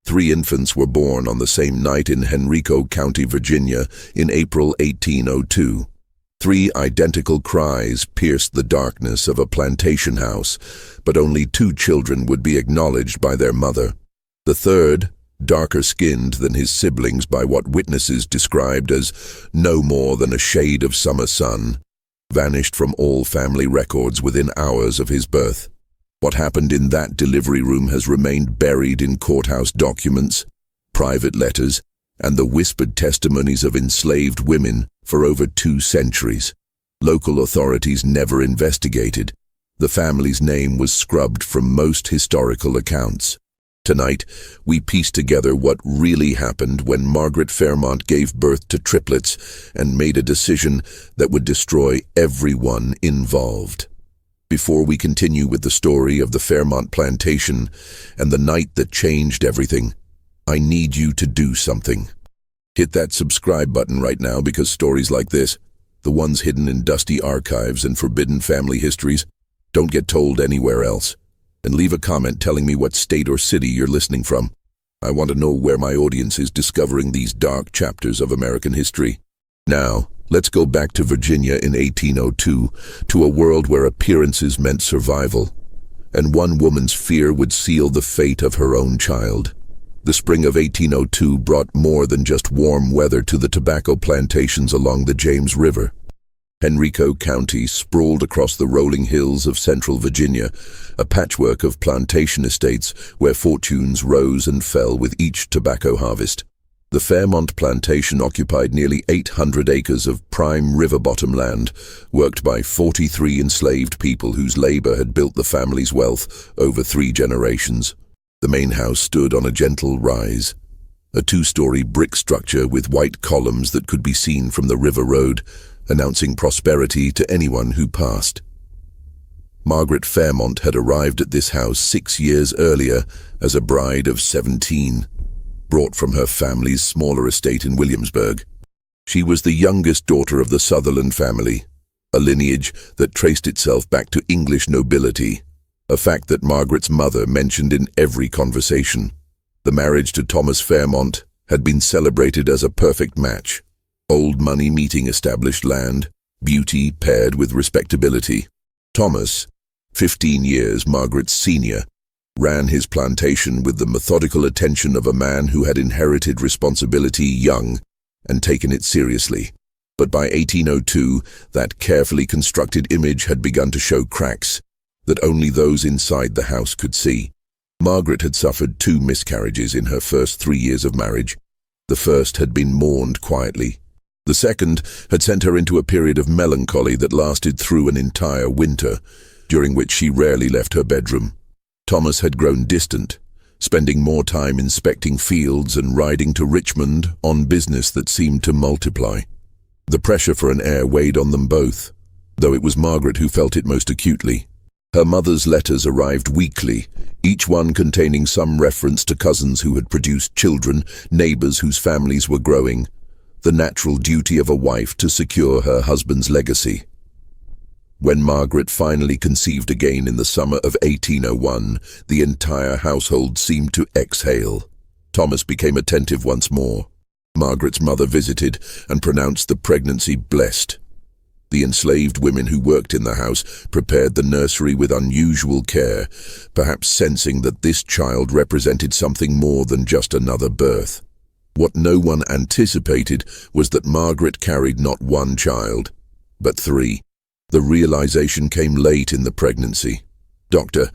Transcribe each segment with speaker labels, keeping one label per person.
Speaker 1: 3 infants were born on the same night in Henrico County, Virginia, in April 1802. 3 identical cries pierced the darkness of a plantation house, but only 2 children would be acknowledged by their mother. The third, darker-skinned than his siblings by what witnesses described as no more than a shade of summer sun, vanished from all family records within hours of his birth. What happened in that delivery room has remained buried in courthouse documents, private letters, and the whispered testimonies of enslaved women for over 2 centuries. Local authorities never investigated. The family's name was scrubbed from most historical accounts. Tonight, we piece together what really happened when Margaret Fairmont gave birth to triplets and made a decision that would destroy everyone involved. Before we continue with the story of the Fairmont plantation and the night that changed everything, I need you to do something. Hit that subscribe button right now, because stories like this, the ones hidden in dusty archives and forbidden family histories, don't get told anywhere else. And leave a comment telling me what state or city you're listening from. I want to know where my audience is discovering these dark chapters of American history. Now, let's go back to Virginia in 1802, to a world where appearances meant survival, and one woman's fear would seal the fate of her own child. The spring of 1802 brought more than just warm weather to the tobacco plantations along the James River. Henrico County sprawled across the rolling hills of central Virginia, a patchwork of plantation estates where fortunes rose and fell with each tobacco harvest. The Fairmont plantation occupied nearly 800 acres of prime river-bottom land, worked by 43 enslaved people whose labor had built the family's wealth over 3 generations. The main house stood on a gentle rise, a 2-story brick structure with white columns that could be seen from the river road, announcing prosperity to anyone who passed. Margaret Fairmont had arrived at this house 6 years earlier as a bride of 17, brought from her family's smaller estate in Williamsburg. She was the youngest daughter of the Sutherland family, a lineage that traced itself back to English nobility, a fact that Margaret's mother mentioned in every conversation. The marriage to Thomas Fairmont had been celebrated as a perfect match. Old money meeting established land, beauty paired with respectability. Thomas, 15 years Margaret's senior, ran his plantation with the methodical attention of a man who had inherited responsibility young and taken it seriously. But by 1802, that carefully constructed image had begun to show cracks that only those inside the house could see. Margaret had suffered 2 miscarriages in her first 3 years of marriage. The first had been mourned quietly. The second had sent her into a period of melancholy that lasted through an entire winter, during which she rarely left her bedroom. Thomas had grown distant, spending more time inspecting fields and riding to Richmond on business that seemed to multiply. The pressure for an heir weighed on them both, though it was Margaret who felt it most acutely. Her mother's letters arrived weekly, each one containing some reference to cousins who had produced children, neighbors whose families were growing, the natural duty of a wife to secure her husband's legacy. When Margaret finally conceived again in the summer of 1801, the entire household seemed to exhale. Thomas became attentive once more. Margaret's mother visited and pronounced the pregnancy blessed. The enslaved women who worked in the house prepared the nursery with unusual care, perhaps sensing that this child represented something more than just another birth. What no one anticipated was that Margaret carried not 1 child, but 3. The realization came late in the pregnancy. Dr.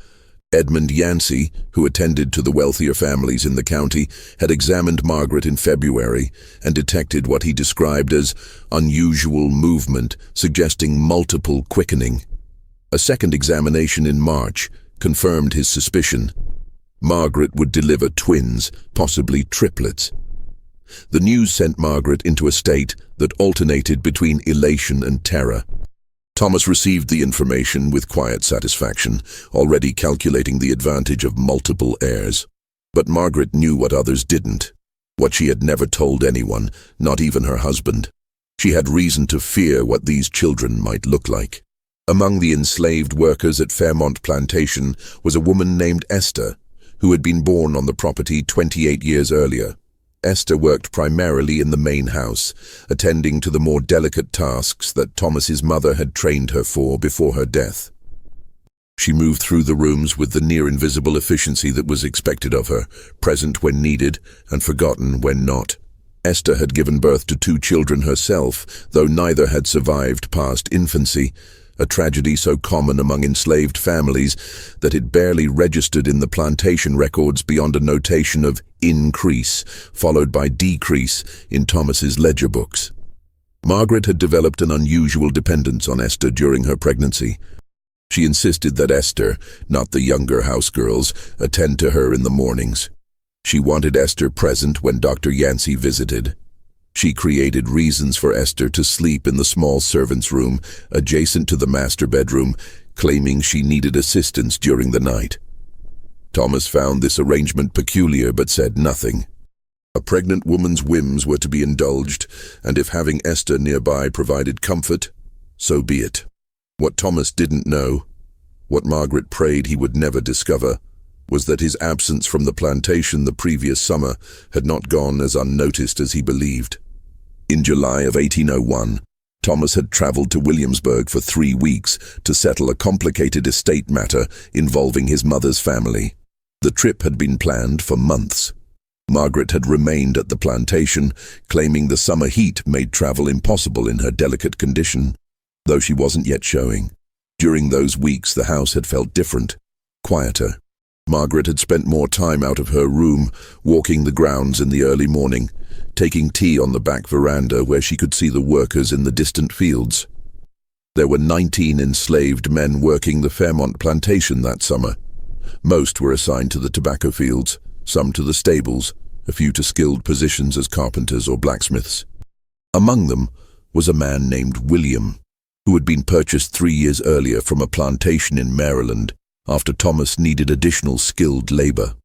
Speaker 1: Edmund Yancey, who attended to the wealthier families in the county, had examined Margaret in February and detected what he described as unusual movement, suggesting multiple quickening. A second examination in March confirmed his suspicion. Margaret would deliver twins, possibly triplets. The news sent Margaret into a state that alternated between elation and terror. Thomas received the information with quiet satisfaction, already calculating the advantage of multiple heirs. But Margaret knew what others didn't, what she had never told anyone, not even her husband. She had reason to fear what these children might look like. Among the enslaved workers at Fairmont Plantation was a woman named Esther, who had been born on the property 28 years earlier. Esther worked primarily in the main house, attending to the more delicate tasks that Thomas's mother had trained her for before her death. She moved through the rooms with the near-invisible efficiency that was expected of her, present when needed and forgotten when not. Esther had given birth to 2 children herself, though neither had survived past infancy, a tragedy so common among enslaved families that it barely registered in the plantation records beyond a notation of increase, followed by decrease in Thomas's ledger books. Margaret had developed an unusual dependence on Esther during her pregnancy. She insisted that Esther, not the younger housegirls, attend to her in the mornings. She wanted Esther present when Dr. Yancey visited. She created reasons for Esther to sleep in the small servants' room adjacent to the master bedroom, claiming she needed assistance during the night. Thomas found this arrangement peculiar but said nothing. A pregnant woman's whims were to be indulged, and if having Esther nearby provided comfort, so be it. What Thomas didn't know, what Margaret prayed he would never discover, was that his absence from the plantation the previous summer had not gone as unnoticed as he believed. In July of 1801, Thomas had traveled to Williamsburg for 3 weeks to settle a complicated estate matter involving his mother's family. The trip had been planned for months. Margaret had remained at the plantation, claiming the summer heat made travel impossible in her delicate condition, though she wasn't yet showing. During those weeks, the house had felt different, quieter. Margaret had spent more time out of her room, walking the grounds in the early morning, taking tea on the back veranda where she could see the workers in the distant fields. There were 19 enslaved men working the Fairmont plantation that summer. Most were assigned to the tobacco fields, some to the stables, a few to skilled positions as carpenters or blacksmiths. Among them was a man named William, who had been purchased 3 years earlier from a plantation in Maryland after Thomas needed additional skilled labor.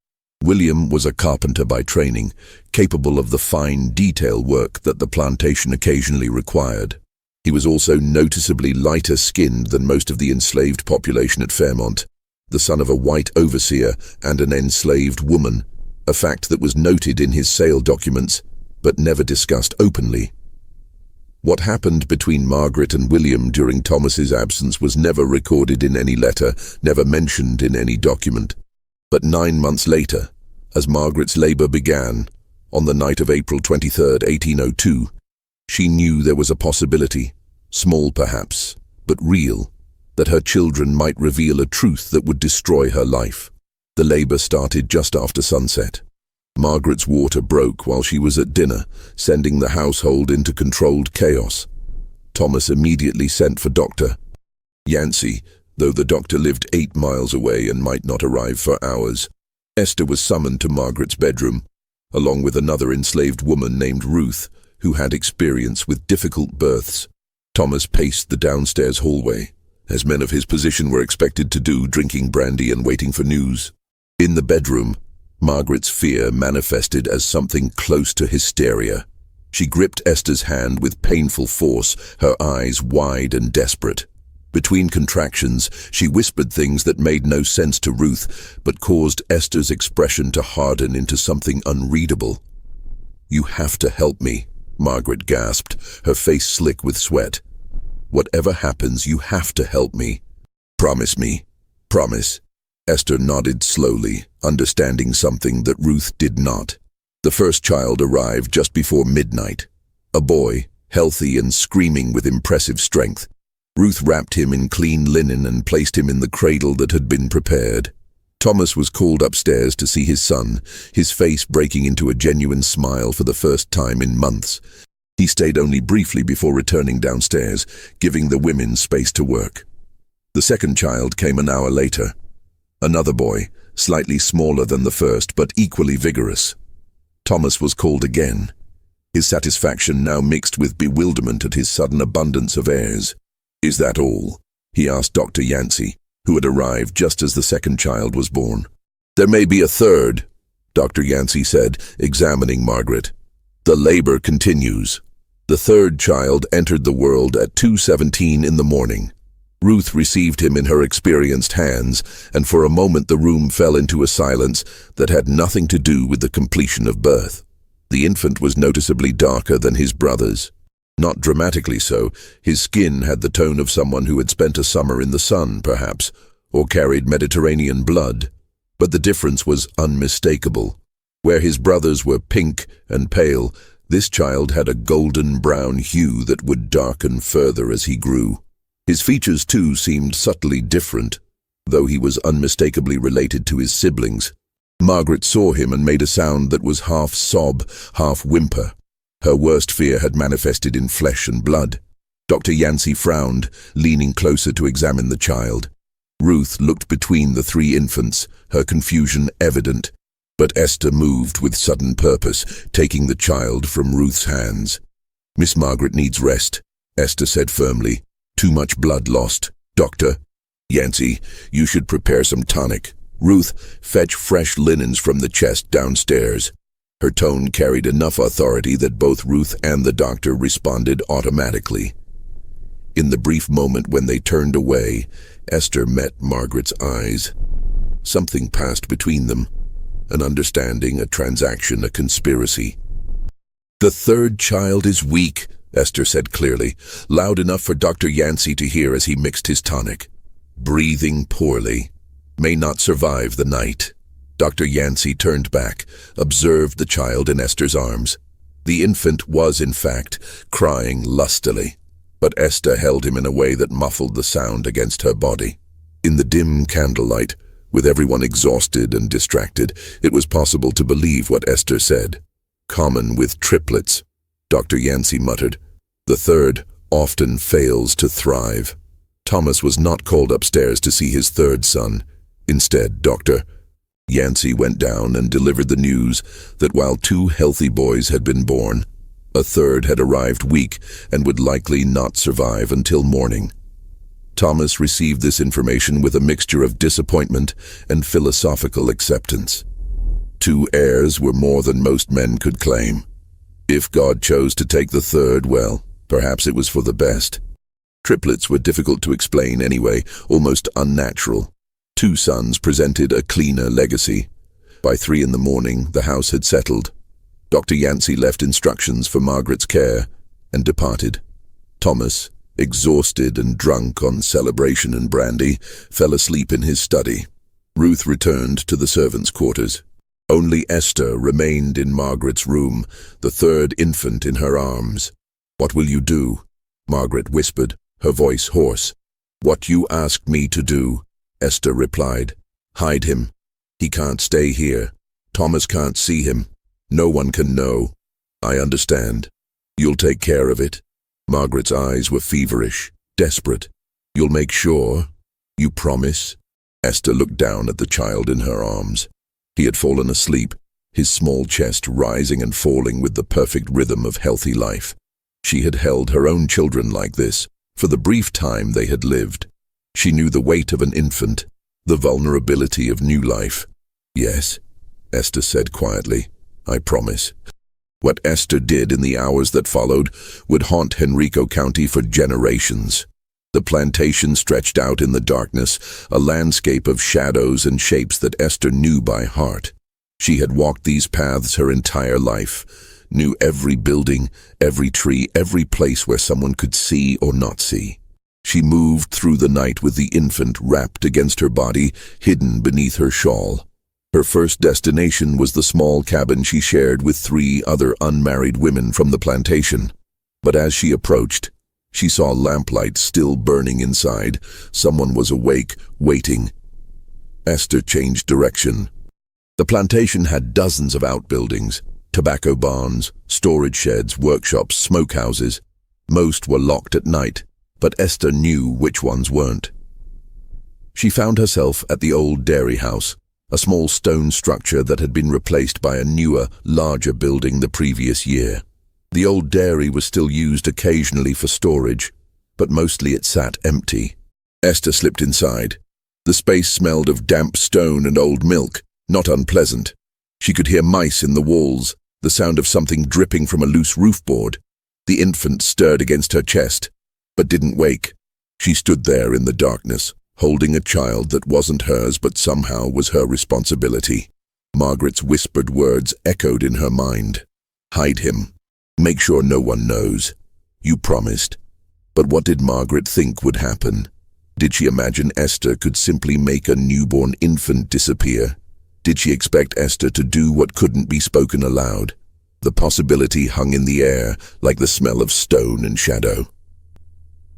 Speaker 1: William was a carpenter by training, capable of the fine detail work that the plantation occasionally required. He was also noticeably lighter-skinned than most of the enslaved population at Fairmont, the son of a white overseer and an enslaved woman, a fact that was noted in his sale documents but never discussed openly. What happened between Margaret and William during Thomas's absence was never recorded in any letter, never mentioned in any document. But 9 months later, as Margaret's labor began, on the night of April 23, 1802, she knew there was a possibility, small perhaps, but real, that her children might reveal a truth that would destroy her life. The labor started just after sunset. Margaret's water broke while she was at dinner, sending the household into controlled chaos. Thomas immediately sent for Dr. Yancey, though the doctor lived 8 miles away and might not arrive for hours. Esther was summoned to Margaret's bedroom, along with another enslaved woman named Ruth, who had experience with difficult births. Thomas paced the downstairs hallway, as men of his position were expected to do, drinking brandy and waiting for news. In the bedroom, Margaret's fear manifested as something close to hysteria. She gripped Esther's hand with painful force, her eyes wide and desperate. Between contractions, she whispered things that made no sense to Ruth, but caused Esther's expression to harden into something unreadable. "You have to help me," Margaret gasped, her face slick with sweat. "Whatever happens, you have to help me. Promise me. Promise." Esther nodded slowly, understanding something that Ruth did not. The first child arrived just before midnight. A boy, healthy and screaming with impressive strength. Ruth wrapped him in clean linen and placed him in the cradle that had been prepared. Thomas was called upstairs to see his son, his face breaking into a genuine smile for the first time in months. He stayed only briefly before returning downstairs, giving the women space to work. The second child came an hour later. Another boy, slightly smaller than the first but equally vigorous. Thomas was called again, his satisfaction now mixed with bewilderment at his sudden abundance of heirs. "Is that all?" he asked Dr. Yancey, who had arrived just as the second child was born. "There may be a third," Dr. Yancey said, examining Margaret. "The labor continues." The third child entered the world at 2:17 in the morning. Ruth received him in her experienced hands, and for a moment the room fell into a silence that had nothing to do with the completion of birth. The infant was noticeably darker than his brothers. Not dramatically so. His skin had the tone of someone who had spent a summer in the sun, perhaps, or carried Mediterranean blood. But the difference was unmistakable. Where his brothers were pink and pale, this child had a golden brown hue that would darken further as he grew. His features, too, seemed subtly different, though he was unmistakably related to his siblings. Margaret saw him and made a sound that was half sob, half whimper. Her worst fear had manifested in flesh and blood. Dr. Yancey frowned, leaning closer to examine the child. Ruth looked between the three infants, her confusion evident. But Esther moved with sudden purpose, taking the child from Ruth's hands. "Miss Margaret needs rest," Esther said firmly. "Too much blood lost. Doctor Yancey, you should prepare some tonic. Ruth, fetch fresh linens from the chest downstairs." Her tone carried enough authority that both Ruth and the doctor responded automatically. In the brief moment when they turned away, Esther met Margaret's eyes. Something passed between them. An understanding, a transaction, a conspiracy. "The third child is weak," Esther said clearly, loud enough for Dr. Yancey to hear as he mixed his tonic. "Breathing poorly. May not survive the night." Dr. Yancey turned back, observed the child in Esther's arms. The infant was, in fact, crying lustily, but Esther held him in a way that muffled the sound against her body. In the dim candlelight, with everyone exhausted and distracted, it was possible to believe what Esther said. "Common with triplets," Dr. Yancey muttered. "The third often fails to thrive." Thomas was not called upstairs to see his third son. Instead, Dr. Yancey went down and delivered the news that while 2 healthy boys had been born, a third had arrived weak and would likely not survive until morning. Thomas received this information with a mixture of disappointment and philosophical acceptance. 2 heirs were more than most men could claim. If God chose to take the third, well, perhaps it was for the best. Triplets were difficult to explain anyway, almost unnatural. 2 sons presented a cleaner legacy. By 3 in the morning, the house had settled. Dr. Yancey left instructions for Margaret's care and departed. Thomas, exhausted and drunk on celebration and brandy, fell asleep in his study. Ruth returned to the servants' quarters. Only Esther remained in Margaret's room, the third infant in her arms. "What will you do?" Margaret whispered, her voice hoarse. "What you asked me to do," Esther replied. "Hide him. He can't stay here. Thomas can't see him. No one can know. I understand. You'll take care of it." Margaret's eyes were feverish, desperate. "You'll make sure? You promise?" Esther looked down at the child in her arms. He had fallen asleep, his small chest rising and falling with the perfect rhythm of healthy life. She had held her own children like this, for the brief time they had lived. She knew the weight of an infant, the vulnerability of new life. "Yes," Esther said quietly, "I promise." What Esther did in the hours that followed would haunt Henrico County for generations. The plantation stretched out in the darkness, a landscape of shadows and shapes that Esther knew by heart. She had walked these paths her entire life, knew every building, every tree, every place where someone could see or not see. She moved through the night with the infant wrapped against her body, hidden beneath her shawl. Her first destination was the small cabin she shared with 3 other unmarried women from the plantation. But as she approached, she saw lamplight still burning inside. Someone was awake, waiting. Esther changed direction. The plantation had dozens of outbuildings, tobacco barns, storage sheds, workshops, smokehouses. Most were locked at night, but Esther knew which ones weren't. She found herself at the old dairy house, a small stone structure that had been replaced by a newer, larger building the previous year. The old dairy was still used occasionally for storage, but mostly it sat empty. Esther slipped inside. The space smelled of damp stone and old milk, not unpleasant. She could hear mice in the walls, the sound of something dripping from a loose roof board. The infant stirred against her chest, but didn't wake. She stood there in the darkness, holding a child that wasn't hers but somehow was her responsibility. Margaret's whispered words echoed in her mind. Hide him. Make sure no one knows. You promised. But what did Margaret think would happen? Did she imagine Esther could simply make a newborn infant disappear? Did she expect Esther to do what couldn't be spoken aloud? The possibility hung in the air, like the smell of stone and shadow.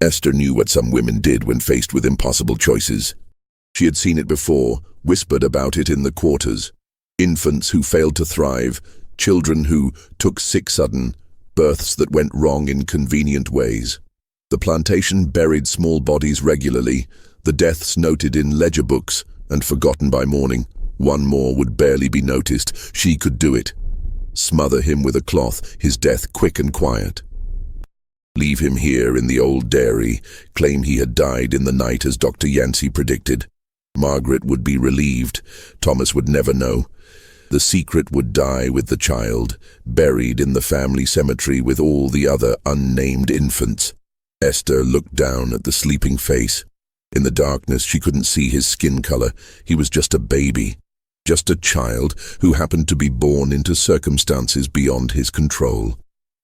Speaker 1: Esther knew what some women did when faced with impossible choices. She had seen it before, whispered about it in the quarters. Infants who failed to thrive, children who took sick sudden, births that went wrong in convenient ways. The plantation buried small bodies regularly, the deaths noted in ledger books and forgotten by morning. One more would barely be noticed. She could do it. Smother him with a cloth, his death quick and quiet. Leave him here in the old dairy, claim he had died in the night as Dr. Yancey predicted. Margaret would be relieved. Thomas would never know. The secret would die with the child, buried in the family cemetery with all the other unnamed infants. Esther looked down at the sleeping face. In the darkness, she couldn't see his skin color. He was just a baby, just a child who happened to be born into circumstances beyond his control.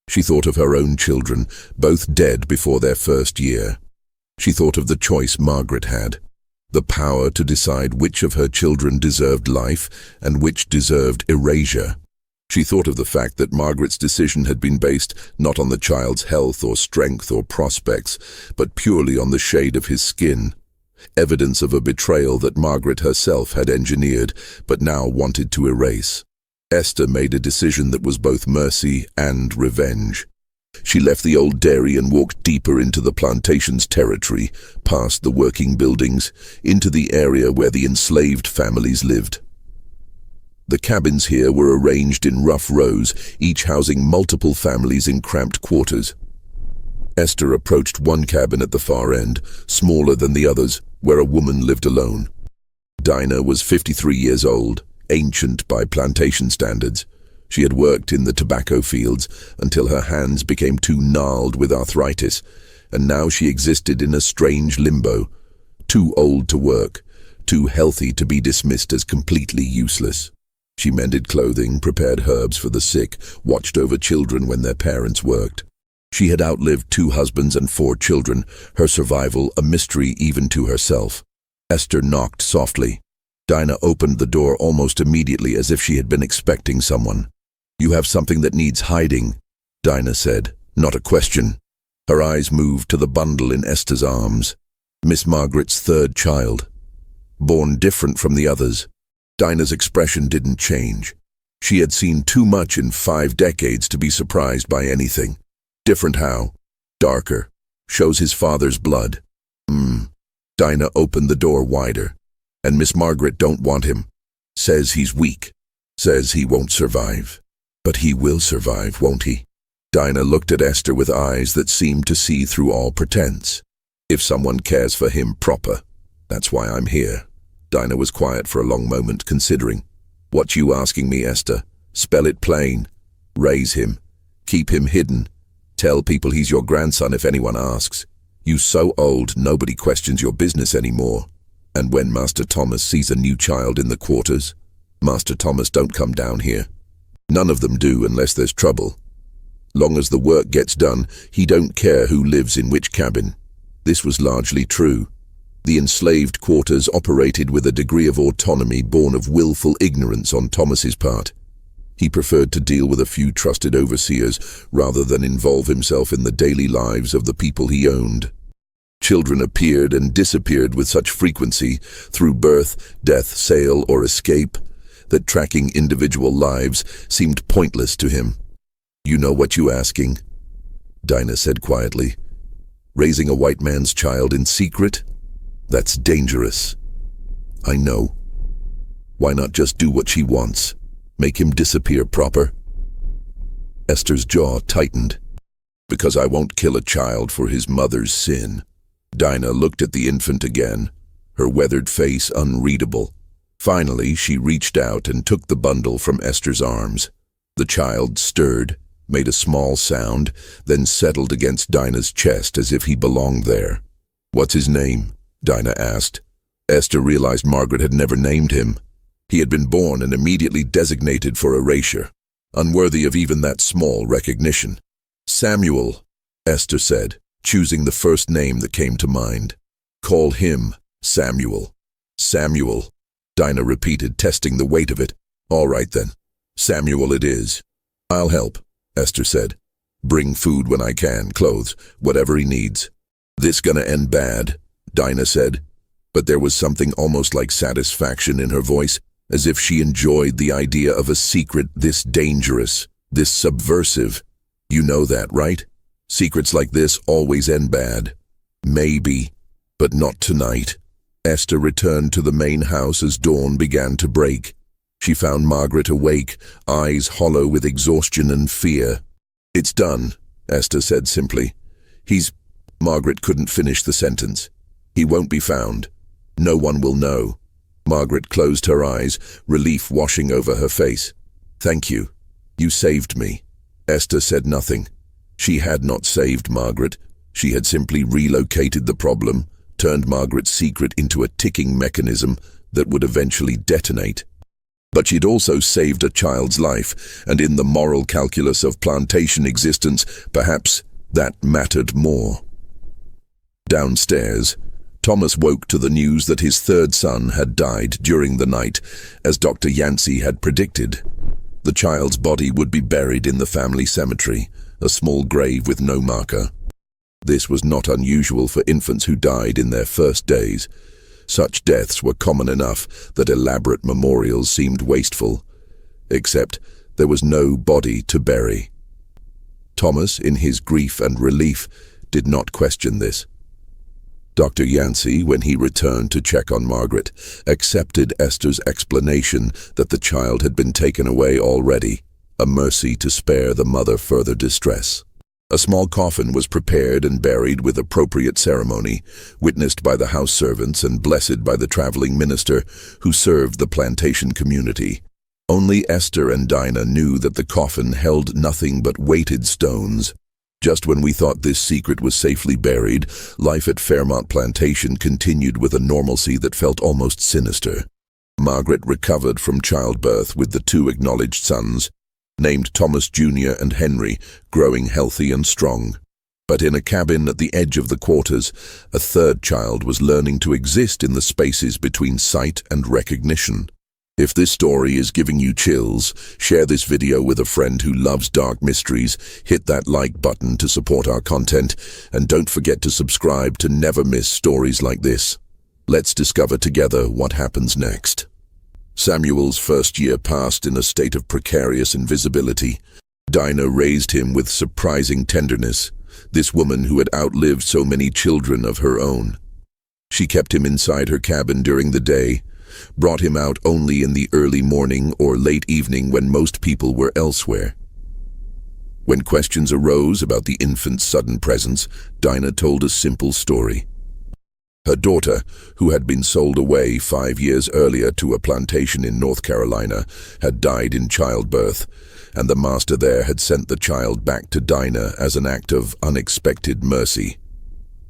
Speaker 1: She thought of her own children, both dead before their first year. She thought of the choice Margaret had, the power to decide which of her children deserved life and which deserved erasure. She thought of the fact that Margaret's decision had been based not on the child's health or strength or prospects, but purely on the shade of his skin. Evidence of a betrayal that Margaret herself had engineered, but now wanted to erase. Esther made a decision that was both mercy and revenge. She left the old dairy and walked deeper into the plantation's territory, past the working buildings, into the area where the enslaved families lived. The cabins here were arranged in rough rows, each housing multiple families in cramped quarters. Esther approached one cabin at the far end, smaller than the others, where a woman lived alone. Dinah was 53 years old, ancient by plantation standards. She had worked in the tobacco fields until her hands became too gnarled with arthritis, and now she existed in a strange limbo, too old to work, too healthy to be dismissed as completely useless. She mended clothing, prepared herbs for the sick, watched over children when their parents worked. She had outlived 2 husbands and 4 children, her survival a mystery even to herself. Esther knocked softly. Dinah opened the door almost immediately as if she had been expecting someone. "You have something that needs hiding," Dinah said, not a question. Her eyes moved to the bundle in Esther's arms. Miss Margaret's 3rd child. Born different from the others. Dinah's expression didn't change. She had seen too much in 5 decades to be surprised by anything. Different how? Darker. Shows his father's blood. Dinah opened the door wider. "And Miss Margaret don't want him. Says he's weak. Says he won't survive. But he will survive, won't he?" Dinah looked at Esther with eyes that seemed to see through all pretense. "If someone cares for him proper, that's why I'm here." Dinah was quiet for a long moment, considering. "What you asking me, Esther? Spell it plain. Raise him. Keep him hidden. Tell people he's your grandson if anyone asks. You so old, nobody questions your business anymore. And when Master Thomas sees a new child in the quarters, Master Thomas don't come down here. None of them do unless there's trouble. Long as the work gets done, he don't care who lives in which cabin." This was largely true. The enslaved quarters operated with a degree of autonomy born of willful ignorance on Thomas's part. He preferred to deal with a few trusted overseers rather than involve himself in the daily lives of the people he owned. Children appeared and disappeared with such frequency through birth, death, sale, or escape that tracking individual lives seemed pointless to him. "You know what you asking?" Dinah said quietly. "Raising a white man's child in secret? That's dangerous." "I know. Why not just do what she wants? Make him disappear proper?" Esther's jaw tightened. "Because I won't kill a child for his mother's sin." Dinah looked at the infant again, her weathered face unreadable. Finally, she reached out and took the bundle from Esther's arms. The child stirred, made a small sound, then settled against Dinah's chest as if he belonged there. "What's his name?" Dinah asked. Esther realized Margaret had never named him. He had been born and immediately designated for erasure, unworthy of even that small recognition. "Samuel," Esther said, choosing the first name that came to mind. "Call him Samuel." "Samuel," Dinah repeated, testing the weight of it. "All right then. Samuel it is." "I'll help," Esther said. "Bring food when I can, clothes, whatever he needs." "This gonna end bad," Dinah said, but there was something almost like satisfaction in her voice, as if she enjoyed the idea of a secret this dangerous, this subversive. "You know that, right? Secrets like this always end bad." "Maybe, but not tonight." Esther returned to the main house as dawn began to break. She found Margaret awake, eyes hollow with exhaustion and fear. "It's done," Esther said simply. Margaret couldn't finish the sentence. "He won't be found. No one will know." Margaret closed her eyes, relief washing over her face. "Thank you. You saved me." Esther said nothing. She had not saved Margaret. She had simply relocated the problem, turned Margaret's secret into a ticking mechanism that would eventually detonate. But she'd also saved a child's life, and in the moral calculus of plantation existence, perhaps that mattered more. Downstairs, Thomas woke to the news that his third son had died during the night, as Dr. Yancey had predicted. The child's body would be buried in the family cemetery, a small grave with no marker. This was not unusual for infants who died in their first days. Such deaths were common enough that elaborate memorials seemed wasteful. Except there was no body to bury. Thomas, in his grief and relief, did not question this. Dr. Yancey, when he returned to check on Margaret, accepted Esther's explanation that the child had been taken away already, a mercy to spare the mother further distress. A small coffin was prepared and buried with appropriate ceremony, witnessed by the house servants and blessed by the traveling minister who served the plantation community. Only Esther and Dinah knew that the coffin held nothing but weighted stones. Just when we thought this secret was safely buried, life at Fairmount Plantation continued with a normalcy that felt almost sinister. Margaret recovered from childbirth with the two acknowledged sons, named Thomas Jr. and Henry, growing healthy and strong. But in a cabin at the edge of the quarters, a third child was learning to exist in the spaces between sight and recognition. If this story is giving you chills, share this video with a friend who loves dark mysteries, hit that like button to support our content, and don't forget to subscribe to never miss stories like this. Let's discover together what happens next. Samuel's first year passed in a state of precarious invisibility. Dinah raised him with surprising tenderness, this woman who had outlived so many children of her own. She kept him inside her cabin during the day, brought him out only in the early morning or late evening when most people were elsewhere. When questions arose about the infant's sudden presence, Dinah told a simple story. Her daughter, who had been sold away 5 years earlier to a plantation in North Carolina, had died in childbirth, and the master there had sent the child back to Dinah as an act of unexpected mercy.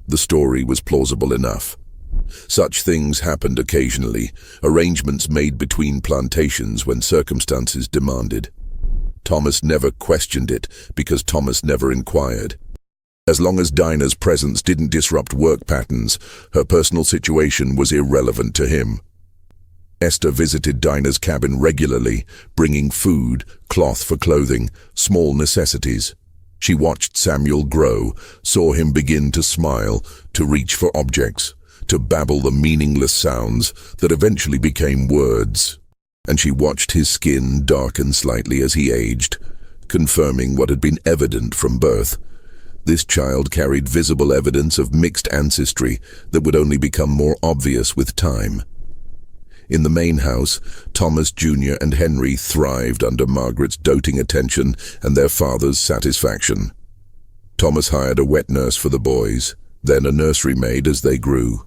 Speaker 1: The story was plausible enough. Such things happened occasionally, arrangements made between plantations when circumstances demanded. Thomas never questioned it because Thomas never inquired. As long as Dinah's presence didn't disrupt work patterns, her personal situation was irrelevant to him. Esther visited Dinah's cabin regularly, bringing food, cloth for clothing, small necessities. She watched Samuel grow, saw him begin to smile, to reach for objects, to babble the meaningless sounds that eventually became words. And she watched his skin darken slightly as he aged, confirming what had been evident from birth. This child carried visible evidence of mixed ancestry that would only become more obvious with time. In the main house, Thomas Jr. and Henry thrived under Margaret's doting attention and their father's satisfaction. Thomas hired a wet nurse for the boys, then a nursery maid as they grew.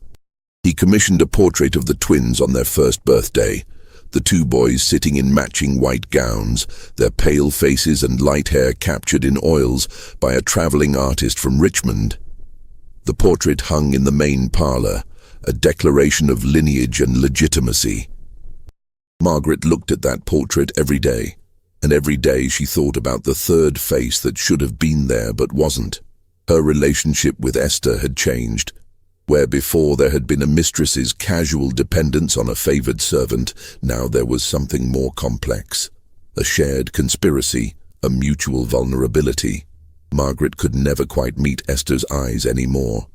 Speaker 1: He commissioned a portrait of the twins on their first birthday, the two boys sitting in matching white gowns, their pale faces and light hair captured in oils by a traveling artist from Richmond. The portrait hung in the main parlor, a declaration of lineage and legitimacy. Margaret looked at that portrait every day, and every day she thought about the third face that should have been there but wasn't. Her relationship with Esther had changed. Where before there had been a mistress's casual dependence on a favored servant, now there was something more complex. A shared conspiracy, a mutual vulnerability. Margaret could never quite meet Esther's eyes anymore.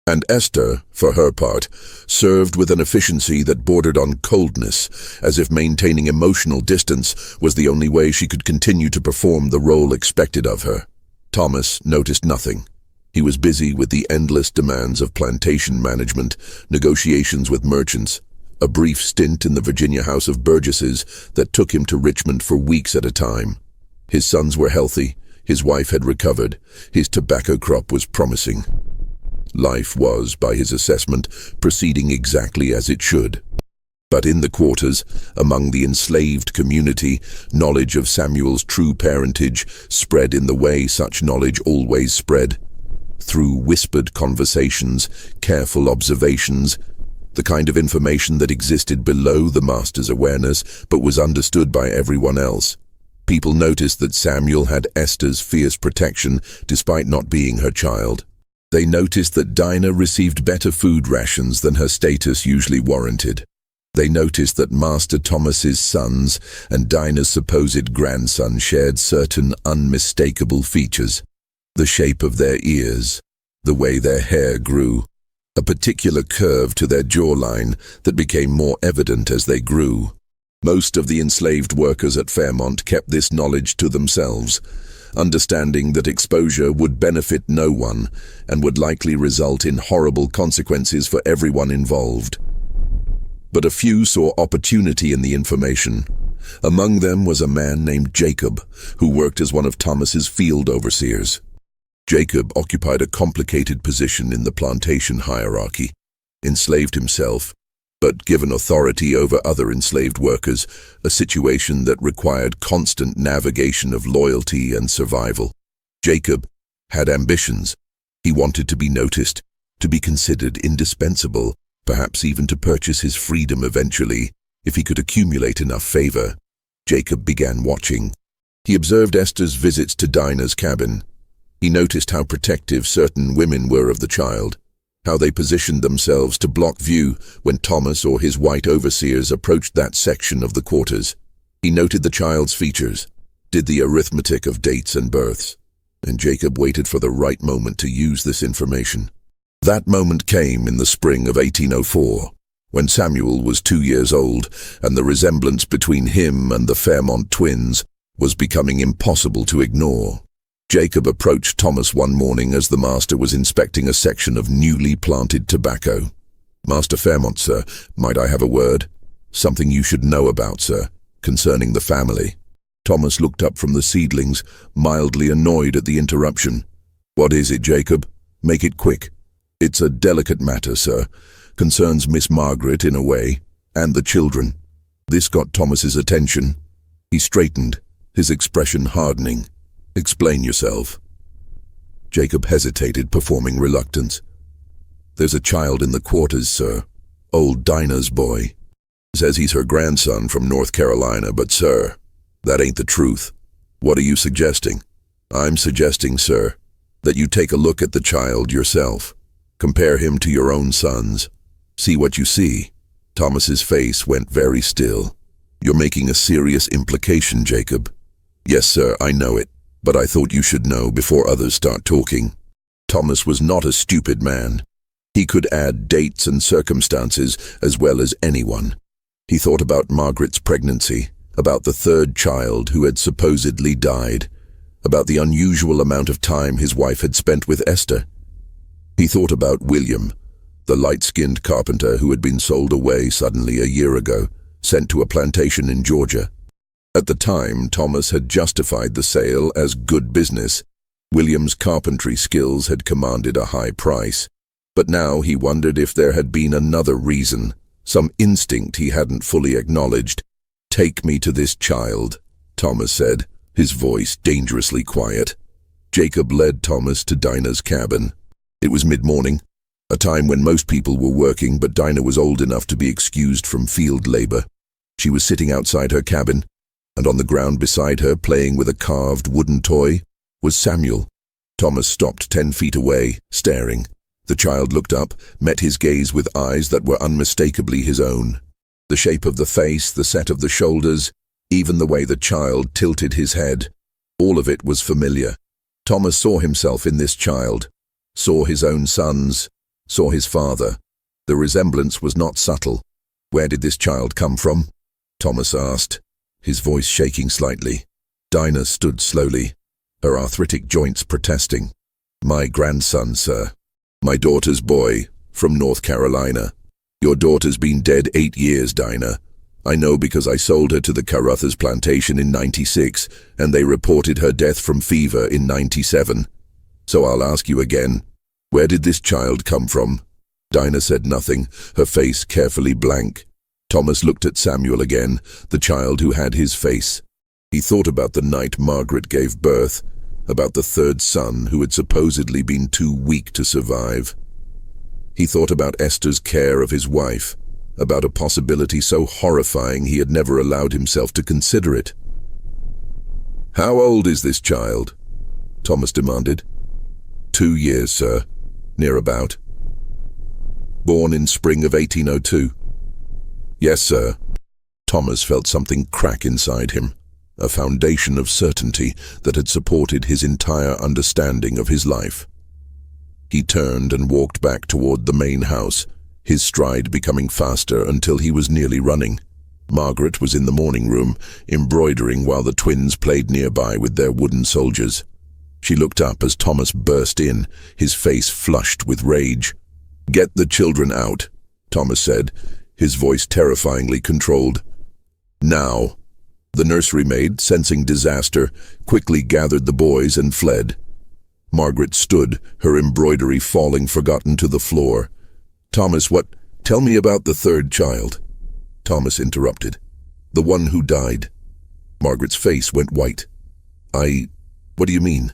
Speaker 1: And Esther, for her part, served with an efficiency that bordered on coldness, as if maintaining emotional distance was the only way she could continue to perform the role expected of her. Thomas noticed nothing. He was busy with the endless demands of plantation management, negotiations with merchants, a brief stint in the Virginia House of Burgesses that took him to Richmond for weeks at a time. His sons were healthy, his wife had recovered, his tobacco crop was promising. Life was, by his assessment, proceeding exactly as it should. But in the quarters, among the enslaved community, knowledge of Samuel's true parentage spread in the way such knowledge always spread. Through whispered conversations, careful observations, the kind of information that existed below the master's awareness but was understood by everyone else. People noticed that Samuel had Esther's fierce protection despite not being her child. They noticed that Dinah received better food rations than her status usually warranted. They noticed that Master Thomas's sons and Dinah's supposed grandson shared certain unmistakable features. The shape of their ears, the way their hair grew, a particular curve to their jawline that became more evident as they grew. Most of the enslaved workers at Fairmont kept this knowledge to themselves, understanding that exposure would benefit no one and would likely result in horrible consequences for everyone involved. But a few saw opportunity in the information. Among them was a man named Jacob, who worked as one of Thomas's field overseers. Jacob occupied a complicated position in the plantation hierarchy, enslaved himself, but given authority over other enslaved workers, a situation that required constant navigation of loyalty and survival. Jacob had ambitions. He wanted to be noticed, to be considered indispensable, perhaps even to purchase his freedom eventually, if he could accumulate enough favor. Jacob began watching. He observed Esther's visits to Dinah's cabin. He noticed how protective certain women were of the child, how they positioned themselves to block view when Thomas or his white overseers approached that section of the quarters. He noted the child's features, did the arithmetic of dates and births, and Jacob waited for the right moment to use this information. That moment came in the spring of 1804, when Samuel was 2 years old, and the resemblance between him and the Fairmont twins was becoming impossible to ignore. Jacob approached Thomas one morning as the master was inspecting a section of newly planted tobacco. "Master Fairmont, sir, might I have a word? Something you should know about, sir, concerning the family." Thomas looked up from the seedlings, mildly annoyed at the interruption. "What is it, Jacob? Make it quick." "It's a delicate matter, sir. Concerns Miss Margaret in a way, and the children." This got Thomas's attention. He straightened, his expression hardening. "Explain yourself." Jacob hesitated, performing reluctance. "There's a child in the quarters, sir. Old Dinah's boy. Says he's her grandson from North Carolina, but sir, that ain't the truth." "What are you suggesting?" "I'm suggesting, sir, that you take a look at the child yourself. Compare him to your own sons. See what you see." Thomas's face went very still. "You're making a serious implication, Jacob." "Yes, sir, I know it. But I thought you should know before others start talking." Thomas was not a stupid man. He could add dates and circumstances as well as anyone. He thought about Margaret's pregnancy, about the third child who had supposedly died, about the unusual amount of time his wife had spent with Esther. He thought about William, the light-skinned carpenter who had been sold away suddenly a year ago, sent to a plantation in Georgia. At the time, Thomas had justified the sale as good business. William's carpentry skills had commanded a high price. But now he wondered if there had been another reason, some instinct he hadn't fully acknowledged. "Take me to this child," Thomas said, his voice dangerously quiet. Jacob led Thomas to Dinah's cabin. It was mid-morning, a time when most people were working, but Dinah was old enough to be excused from field labor. She was sitting outside her cabin, and on the ground beside her, playing with a carved wooden toy, was Samuel. Thomas stopped 10 feet away, staring. The child looked up, met his gaze with eyes that were unmistakably his own. The shape of the face, the set of the shoulders, even the way the child tilted his head, all of it was familiar. Thomas saw himself in this child, saw his own sons, saw his father. The resemblance was not subtle. Where did this child come from? Thomas asked, his voice shaking slightly. Dinah stood slowly, her arthritic joints protesting. My grandson, sir. My daughter's boy, from North Carolina. Your daughter's been dead 8 years, Dinah. I know because I sold her to the Carruthers Plantation in '96, and they reported her death from fever in '97. So I'll ask you again, where did this child come from? Dinah said nothing, her face carefully blank. Thomas looked at Samuel again, the child who had his face. He thought about the night Margaret gave birth, about the third son who had supposedly been too weak to survive. He thought about Esther's care of his wife, about a possibility so horrifying he had never allowed himself to consider it. How old is this child? Thomas demanded. 2 years, sir. Near about. Born in spring of 1802. Yes, sir. Thomas felt something crack inside him, a foundation of certainty that had supported his entire understanding of his life. He turned and walked back toward the main house, his stride becoming faster until he was nearly running. Margaret was in the morning room, embroidering while the twins played nearby with their wooden soldiers. She looked up as Thomas burst in, his face flushed with rage. Get the children out, Thomas said, his voice terrifyingly controlled. Now. The nursery maid, sensing disaster, quickly gathered the boys and fled. Margaret stood, her embroidery falling forgotten to the floor. Thomas, tell me about the third child. Thomas interrupted. The one who died. Margaret's face went white. What do you mean?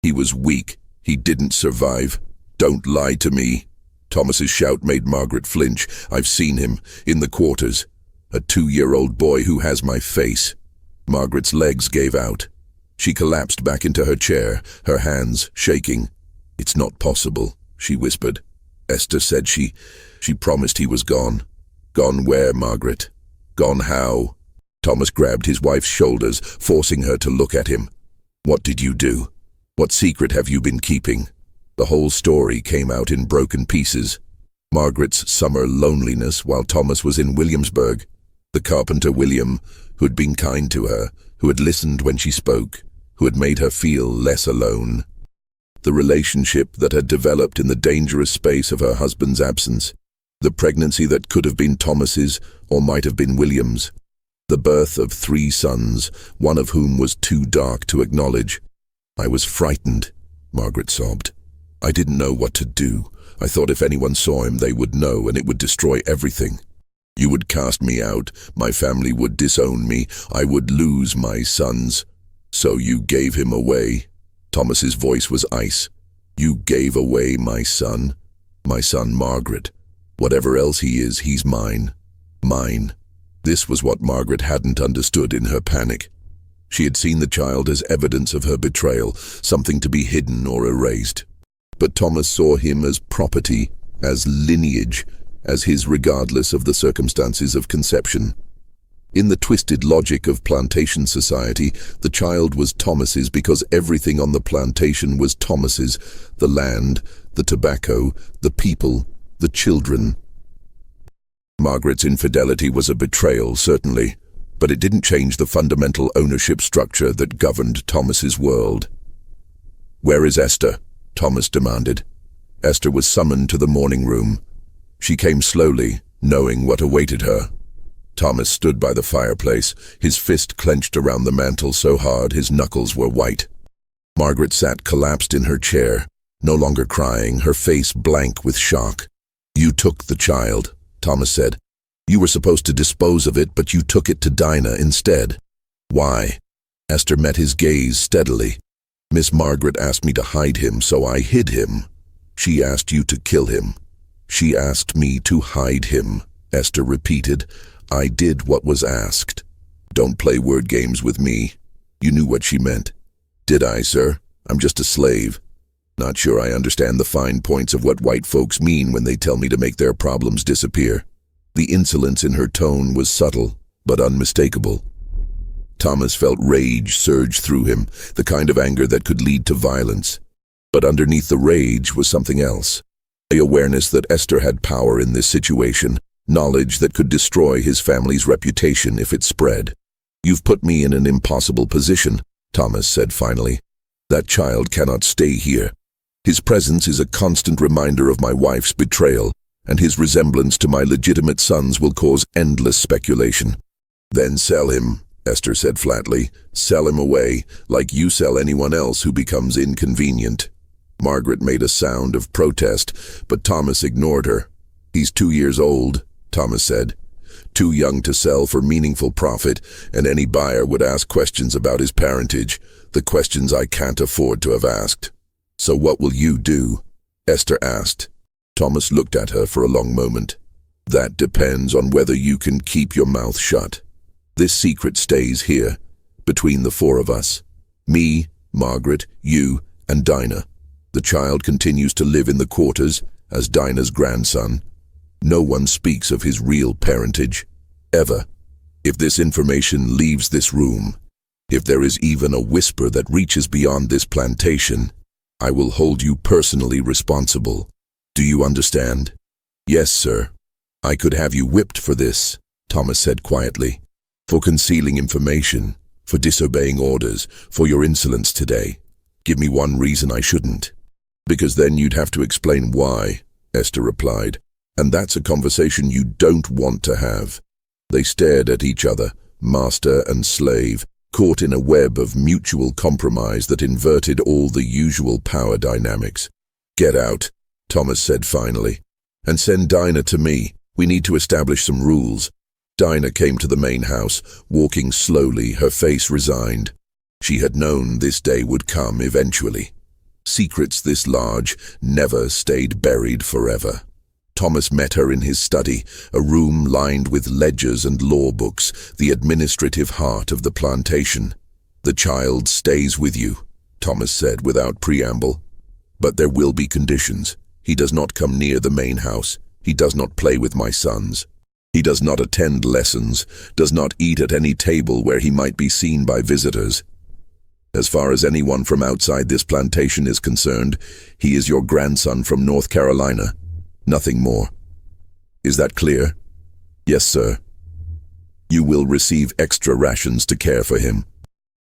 Speaker 1: He was weak. He didn't survive. Don't lie to me. Thomas's shout made Margaret flinch. I've seen him, in the quarters. A 2-year-old boy who has my face. Margaret's legs gave out. She collapsed back into her chair, her hands shaking. It's not possible, she whispered. Esther said she promised he was gone. Gone where, Margaret? Gone how? Thomas grabbed his wife's shoulders, forcing her to look at him. What did you do? What secret have you been keeping? The whole story came out in broken pieces. Margaret's summer loneliness while Thomas was in Williamsburg. The carpenter William, who had been kind to her, who had listened when she spoke, who had made her feel less alone. The relationship that had developed in the dangerous space of her husband's absence. The pregnancy that could have been Thomas's or might have been William's. The birth of 3 sons, one of whom was too dark to acknowledge. I was frightened, Margaret sobbed. I didn't know what to do. I thought if anyone saw him, they would know and it would destroy everything. You would cast me out, my family would disown me, I would lose my sons. So you gave him away. Thomas's voice was ice. You gave away my son Margaret. Whatever else he is, he's mine. Mine. This was what Margaret hadn't understood in her panic. She had seen the child as evidence of her betrayal, something to be hidden or erased. But Thomas saw him as property, as lineage, as his regardless of the circumstances of conception. In the twisted logic of plantation society, the child was Thomas's because everything on the plantation was Thomas's, the land, the tobacco, the people, the children. Margaret's infidelity was a betrayal, certainly, but it didn't change the fundamental ownership structure that governed Thomas's world. Where is Esther? Thomas demanded. Esther was summoned to the morning room. She came slowly, knowing what awaited her. Thomas stood by the fireplace, his fist clenched around the mantel so hard his knuckles were white. Margaret sat collapsed in her chair, no longer crying, her face blank with shock. You took the child, Thomas said. You were supposed to dispose of it, but you took it to Dinah instead. Why? Esther met his gaze steadily. Miss Margaret asked me to hide him, so I hid him. She asked you to kill him. She asked me to hide him, Esther repeated. I did what was asked. Don't play word games with me. You knew what she meant. Did I, sir? I'm just a slave. Not sure I understand the fine points of what white folks mean when they tell me to make their problems disappear. The insolence in her tone was subtle, but unmistakable. Thomas felt rage surge through him, the kind of anger that could lead to violence. But underneath the rage was something else. The awareness that Esther had power in this situation, knowledge that could destroy his family's reputation if it spread. You've put me in an impossible position, Thomas said finally. That child cannot stay here. His presence is a constant reminder of my wife's betrayal, and his resemblance to my legitimate sons will cause endless speculation. Then sell him, Esther said flatly. Sell him away, like you sell anyone else who becomes inconvenient. Margaret made a sound of protest, but Thomas ignored her. He's 2 years old, Thomas said. Too young to sell for meaningful profit, and any buyer would ask questions about his parentage, the questions I can't afford to have asked. So what will you do? Esther asked. Thomas looked at her for a long moment. That depends on whether you can keep your mouth shut. This secret stays here, between the four of us. Me, Margaret, you, and Dinah. The child continues to live in the quarters as Dinah's grandson. No one speaks of his real parentage, ever. If this information leaves this room, if there is even a whisper that reaches beyond this plantation, I will hold you personally responsible. Do you understand? Yes, sir. I could have you whipped for this, Thomas said quietly. For concealing information, for disobeying orders, for your insolence today. Give me one reason I shouldn't. Because then you'd have to explain why, Esther replied. And that's a conversation you don't want to have. They stared at each other, master and slave, caught in a web of mutual compromise that inverted all the usual power dynamics. Get out, Thomas said finally. And send Dinah to me. We need to establish some rules. Dinah came to the main house, walking slowly, her face resigned. She had known this day would come eventually. Secrets this large never stayed buried forever. Thomas met her in his study, a room lined with ledgers and law books, the administrative heart of the plantation. The child stays with you, Thomas said without preamble. But there will be conditions. He does not come near the main house. He does not play with my sons. He does not attend lessons, does not eat at any table where he might be seen by visitors. As far as anyone from outside this plantation is concerned, he is your grandson from North Carolina. Nothing more. Is that clear? Yes, sir. You will receive extra rations to care for him.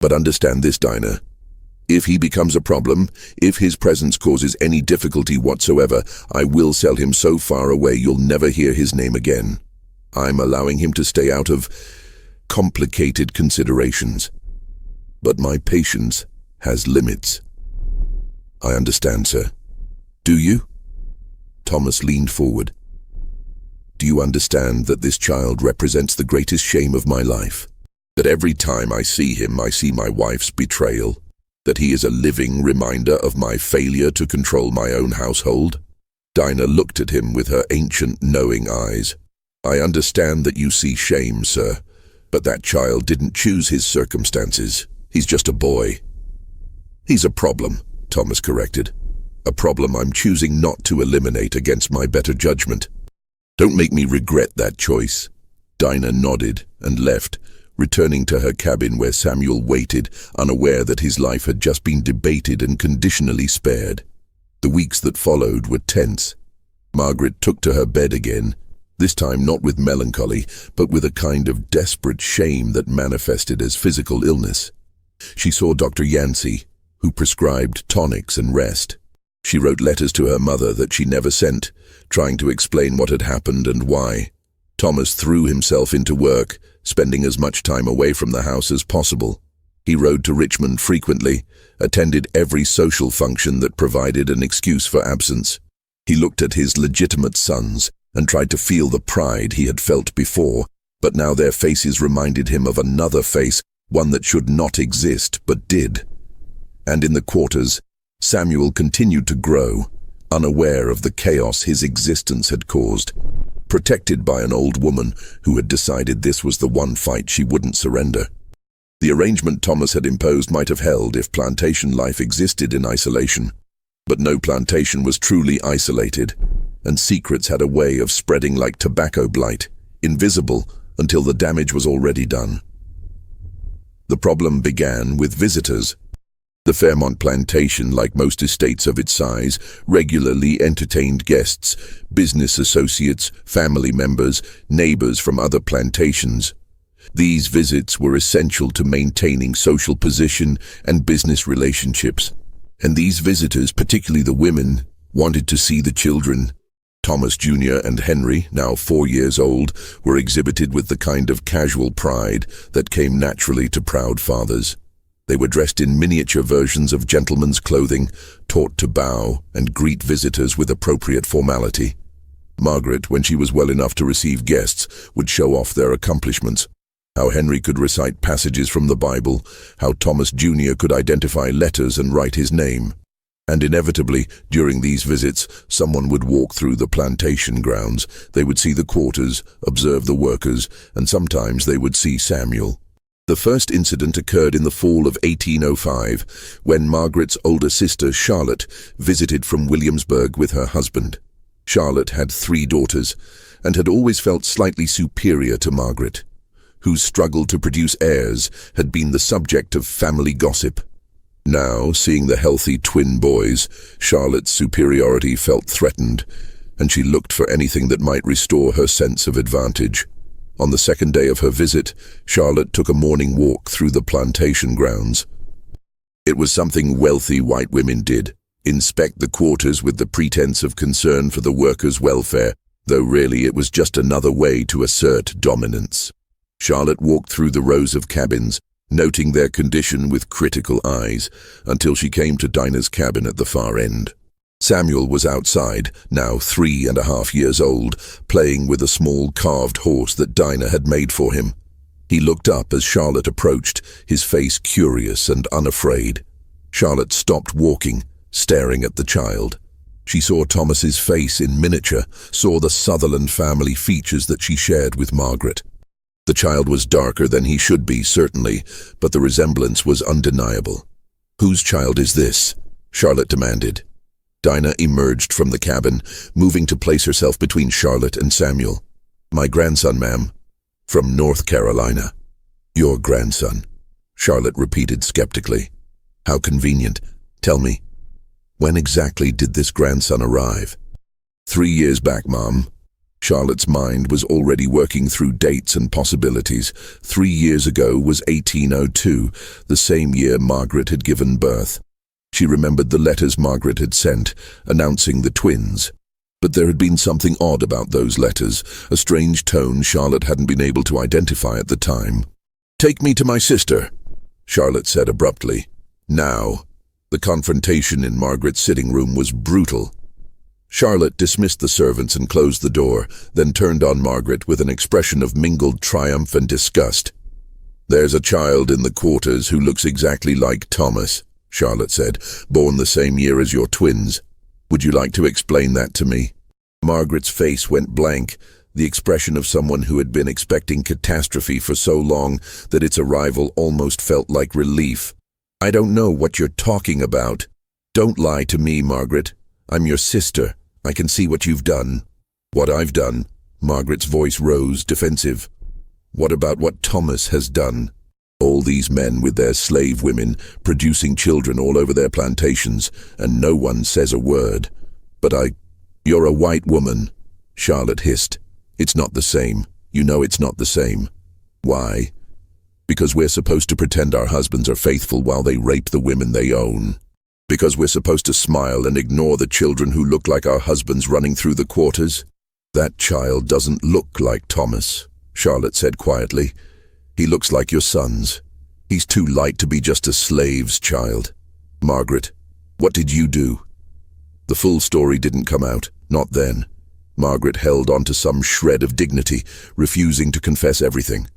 Speaker 1: But understand this, Dinah. If he becomes a problem, if his presence causes any difficulty whatsoever, I will sell him so far away you'll never hear his name again. I'm allowing him to stay out of complicated considerations. But my patience has limits. I understand, sir. Do you? Thomas leaned forward. Do you understand that this child represents the greatest shame of my life? That every time I see him, I see my wife's betrayal? That he is a living reminder of my failure to control my own household? Dinah looked at him with her ancient, knowing eyes. I understand that you see shame, sir, but that child didn't choose his circumstances. He's just a boy. He's a problem, Thomas corrected. A problem I'm choosing not to eliminate against my better judgment. Don't make me regret that choice. Dinah nodded and left, returning to her cabin where Samuel waited, unaware that his life had just been debated and conditionally spared. The weeks that followed were tense. Margaret took to her bed again, this time not with melancholy, but with a kind of desperate shame that manifested as physical illness. She saw Dr. Yancey, who prescribed tonics and rest. She wrote letters to her mother that she never sent, trying to explain what had happened and why. Thomas threw himself into work, spending as much time away from the house as possible. He rode to Richmond frequently, attended every social function that provided an excuse for absence. He looked at his legitimate sons and tried to feel the pride he had felt before, but now their faces reminded him of another face, one that should not exist but did. And in the quarters, Samuel continued to grow, unaware of the chaos his existence had caused, protected by an old woman who had decided this was the one fight she wouldn't surrender. The arrangement Thomas had imposed might have held if plantation life existed in isolation. But no plantation was truly isolated, and secrets had a way of spreading like tobacco blight, invisible until the damage was already done. The problem began with visitors. The Fairmont plantation, like most estates of its size, regularly entertained guests, business associates, family members, neighbors from other plantations. These visits were essential to maintaining social position and business relationships. And these visitors, particularly the women, wanted to see the children. Thomas Jr. and Henry, now 4 years old, were exhibited with the kind of casual pride that came naturally to proud fathers. They were dressed in miniature versions of gentlemen's clothing, taught to bow and greet visitors with appropriate formality. Margaret, when she was well enough to receive guests, would show off their accomplishments. How Henry could recite passages from the Bible, how Thomas Jr. could identify letters and write his name. And inevitably, during these visits, someone would walk through the plantation grounds. They would see the quarters, observe the workers, and sometimes they would see Samuel. The first incident occurred in the fall of 1805, when Margaret's older sister, Charlotte, visited from Williamsburg with her husband. Charlotte had 3 daughters, and had always felt slightly superior to Margaret, whose struggle to produce heirs had been the subject of family gossip. Now, seeing the healthy twin boys, Charlotte's superiority felt threatened, and she looked for anything that might restore her sense of advantage. On the second day of her visit, Charlotte took a morning walk through the plantation grounds. It was something wealthy white women did, inspect the quarters with the pretense of concern for the workers' welfare, though really it was just another way to assert dominance. Charlotte walked through the rows of cabins, noting their condition with critical eyes, until she came to Dinah's cabin at the far end. Samuel was outside, now 3.5 years old, playing with a small carved horse that Dinah had made for him. He looked up as Charlotte approached, his face curious and unafraid. Charlotte stopped walking, staring at the child. She saw Thomas's face in miniature, saw the Sutherland family features that she shared with Margaret. The child was darker than he should be, certainly, but the resemblance was undeniable. "Whose child is this?" Charlotte demanded. Dinah emerged from the cabin, moving to place herself between Charlotte and Samuel. "My grandson, ma'am. From North Carolina." "Your grandson," Charlotte repeated skeptically. "How convenient. Tell me, when exactly did this grandson arrive?" 3 years back, Mom." Charlotte's mind was already working through dates and possibilities. 3 years ago was 1802, the same year Margaret had given birth. She remembered the letters Margaret had sent, announcing the twins. But there had been something odd about those letters, a strange tone Charlotte hadn't been able to identify at the time. "Take me to my sister," Charlotte said abruptly. Now, the confrontation in Margaret's sitting room was brutal. Charlotte dismissed the servants and closed the door, then turned on Margaret with an expression of mingled triumph and disgust. "There's a child in the quarters who looks exactly like Thomas," Charlotte said, "born the same year as your twins. Would you like to explain that to me?" Margaret's face went blank, the expression of someone who had been expecting catastrophe for so long that its arrival almost felt like relief. "I don't know what you're talking about. Don't lie to me, Margaret. I'm your sister. I can see what you've done." "What I've done?" Margaret's voice rose, defensive. "What about what Thomas has done? All these men with their slave women producing children all over their plantations, and no one says a word. But You're a white woman," Charlotte hissed. "It's not the same. You know it's not the same." "Why?" "Because we're supposed to pretend our husbands are faithful while they rape the women they own. Because we're supposed to smile and ignore the children who look like our husbands running through the quarters." "That child doesn't look like Thomas," Charlotte said quietly. "He looks like your sons. He's too light to be just a slave's child." "Margaret, what did you do?" The full story didn't come out, not then. Margaret held on to some shred of dignity, refusing to confess everything.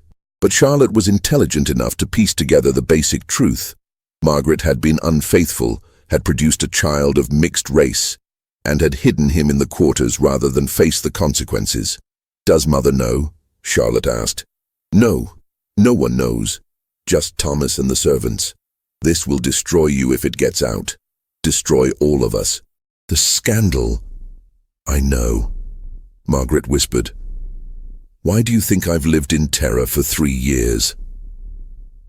Speaker 1: But Charlotte was intelligent enough to piece together the basic truth. Margaret had been unfaithful, had produced a child of mixed race. and had hidden him in the quarters rather than face the consequences. "Does Mother know?" Charlotte asked. "No, no one knows. Just Thomas and the servants. This will destroy you if it gets out. Destroy all of us." "The scandal." "I know," Margaret whispered. "Why do you think I've lived in terror for 3 years?"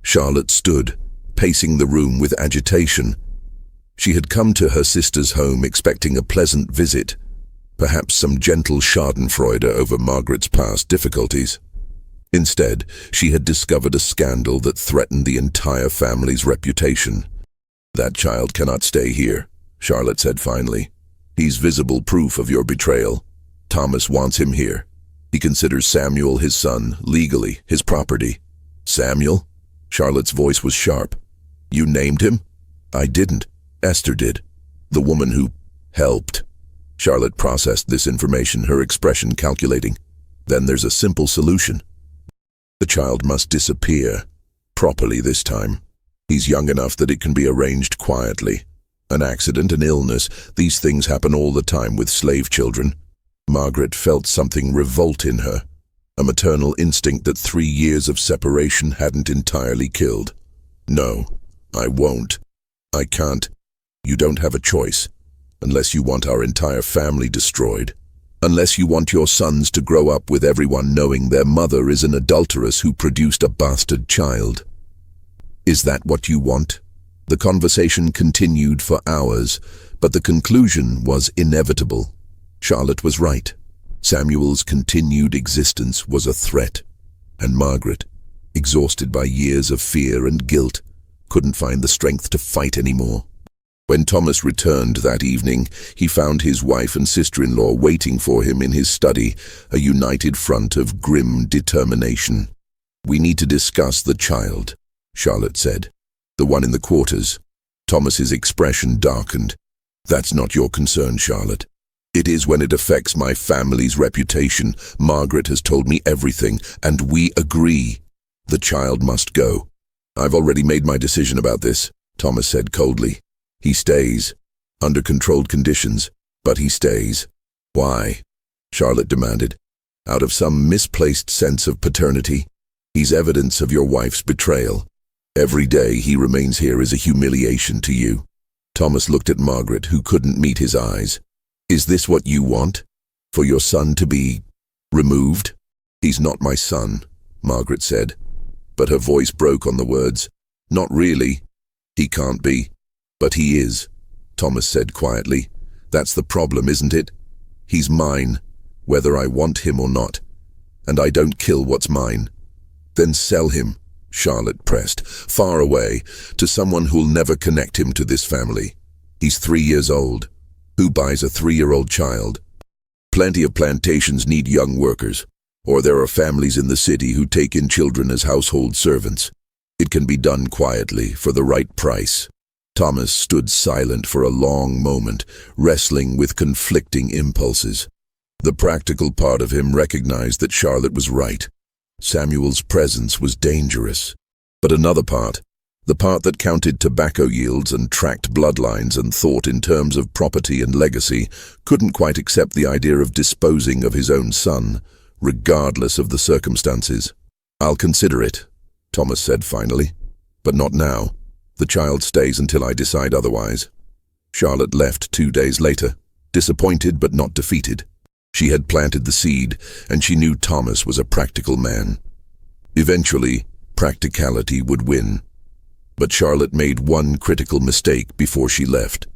Speaker 1: Charlotte stood, pacing the room with agitation. She had come to her sister's home expecting a pleasant visit, perhaps some gentle schadenfreude over Margaret's past difficulties. Instead, she had discovered a scandal that threatened the entire family's reputation. "That child cannot stay here," Charlotte said finally. "He's visible proof of your betrayal. Thomas wants him here. He considers Samuel his son, legally, his property." "Samuel?" Charlotte's voice was sharp. "You named him?" "I didn't. Esther did. The woman who helped." Charlotte processed this information, her expression calculating. "Then there's a simple solution. The child must disappear. Properly this time. He's young enough that it can be arranged quietly. An accident, an illness, these things happen all the time with slave children." Margaret felt something revolt in her, a maternal instinct that 3 years of separation hadn't entirely killed. "No, I won't. I can't. You don't have a choice, unless you want our entire family destroyed. Unless you want your sons to grow up with everyone knowing their mother is an adulteress who produced a bastard child. Is that what you want?" The conversation continued for hours, but the conclusion was inevitable. Charlotte was right. Samuel's continued existence was a threat, and Margaret, exhausted by years of fear and guilt, couldn't find the strength to fight anymore. When Thomas returned that evening, he found his wife and sister-in-law waiting for him in his study, a united front of grim determination. "We need to discuss the child," Charlotte said. "The one in the quarters." Thomas's expression darkened. "That's not your concern, Charlotte. It is when it affects my family's reputation. Margaret has told me everything, and we agree. The child must go." "I've already made my decision about this," Thomas said coldly. "He stays, under controlled conditions, but he stays." "Why?" Charlotte demanded. "Out of some misplaced sense of paternity. He's evidence of your wife's betrayal. Every day he remains here is a humiliation to you." Thomas looked at Margaret, who couldn't meet his eyes. "Is this what you want? For your son to be removed?" "He's not my son," Margaret said, but her voice broke on the words. "Not really. He can't be." "But he is," Thomas said quietly. "That's the problem, isn't it? He's mine, whether I want him or not. And I don't kill what's mine." "Then sell him," Charlotte pressed, "far away, to someone who'll never connect him to this family. He's 3 years old. Who buys a 3-year-old child? Plenty of plantations need young workers, or there are families in the city who take in children as household servants. It can be done quietly, for the right price." Thomas stood silent for a long moment, wrestling with conflicting impulses. The practical part of him recognized that Charlotte was right. Samuel's presence was dangerous. But another part, the part that counted tobacco yields and tracked bloodlines and thought in terms of property and legacy, couldn't quite accept the idea of disposing of his own son, regardless of the circumstances. "I'll consider it," Thomas said finally. "But not now. The child stays until I decide otherwise." Charlotte left 2 days later, disappointed but not defeated. She had planted the seed, and she knew Thomas was a practical man. Eventually, practicality would win. But Charlotte made one critical mistake before she left.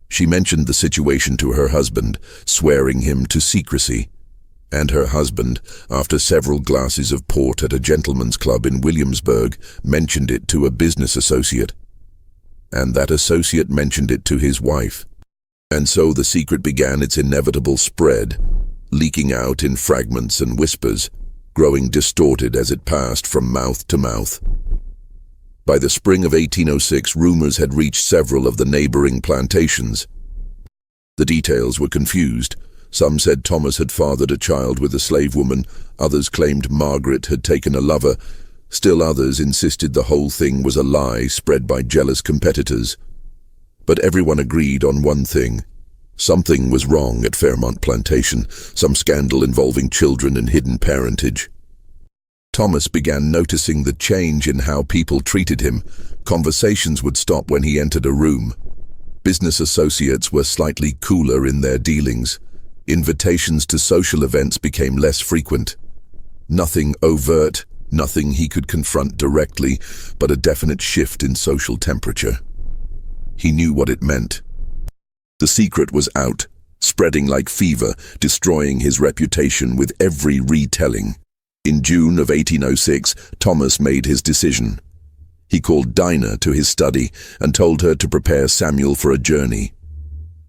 Speaker 1: She mentioned the situation to her husband, swearing him to secrecy. And her husband, after several glasses of port at a gentleman's club in Williamsburg, mentioned it to a business associate. And that associate mentioned it to his wife. And so the secret began its inevitable spread, leaking out in fragments and whispers, growing distorted as it passed from mouth to mouth. By the spring of 1806, rumors had reached several of the neighboring plantations. The details were confused. Some said Thomas had fathered a child with a slave woman, others claimed Margaret had taken a lover, still others insisted the whole thing was a lie spread by jealous competitors. But everyone agreed on one thing: Something was wrong at Fairmont Plantation, some scandal involving children and hidden parentage. Thomas began noticing the change in how people treated him. Conversations would stop when he entered a room. Business associates were slightly cooler in their dealings. Invitations to social events became less frequent. Nothing overt, nothing he could confront directly, but a definite shift in social temperature. He knew what it meant. The secret was out, spreading like fever, destroying his reputation with every retelling. In June of 1806, Thomas made his decision. He called Dinah to his study and told her to prepare Samuel for a journey.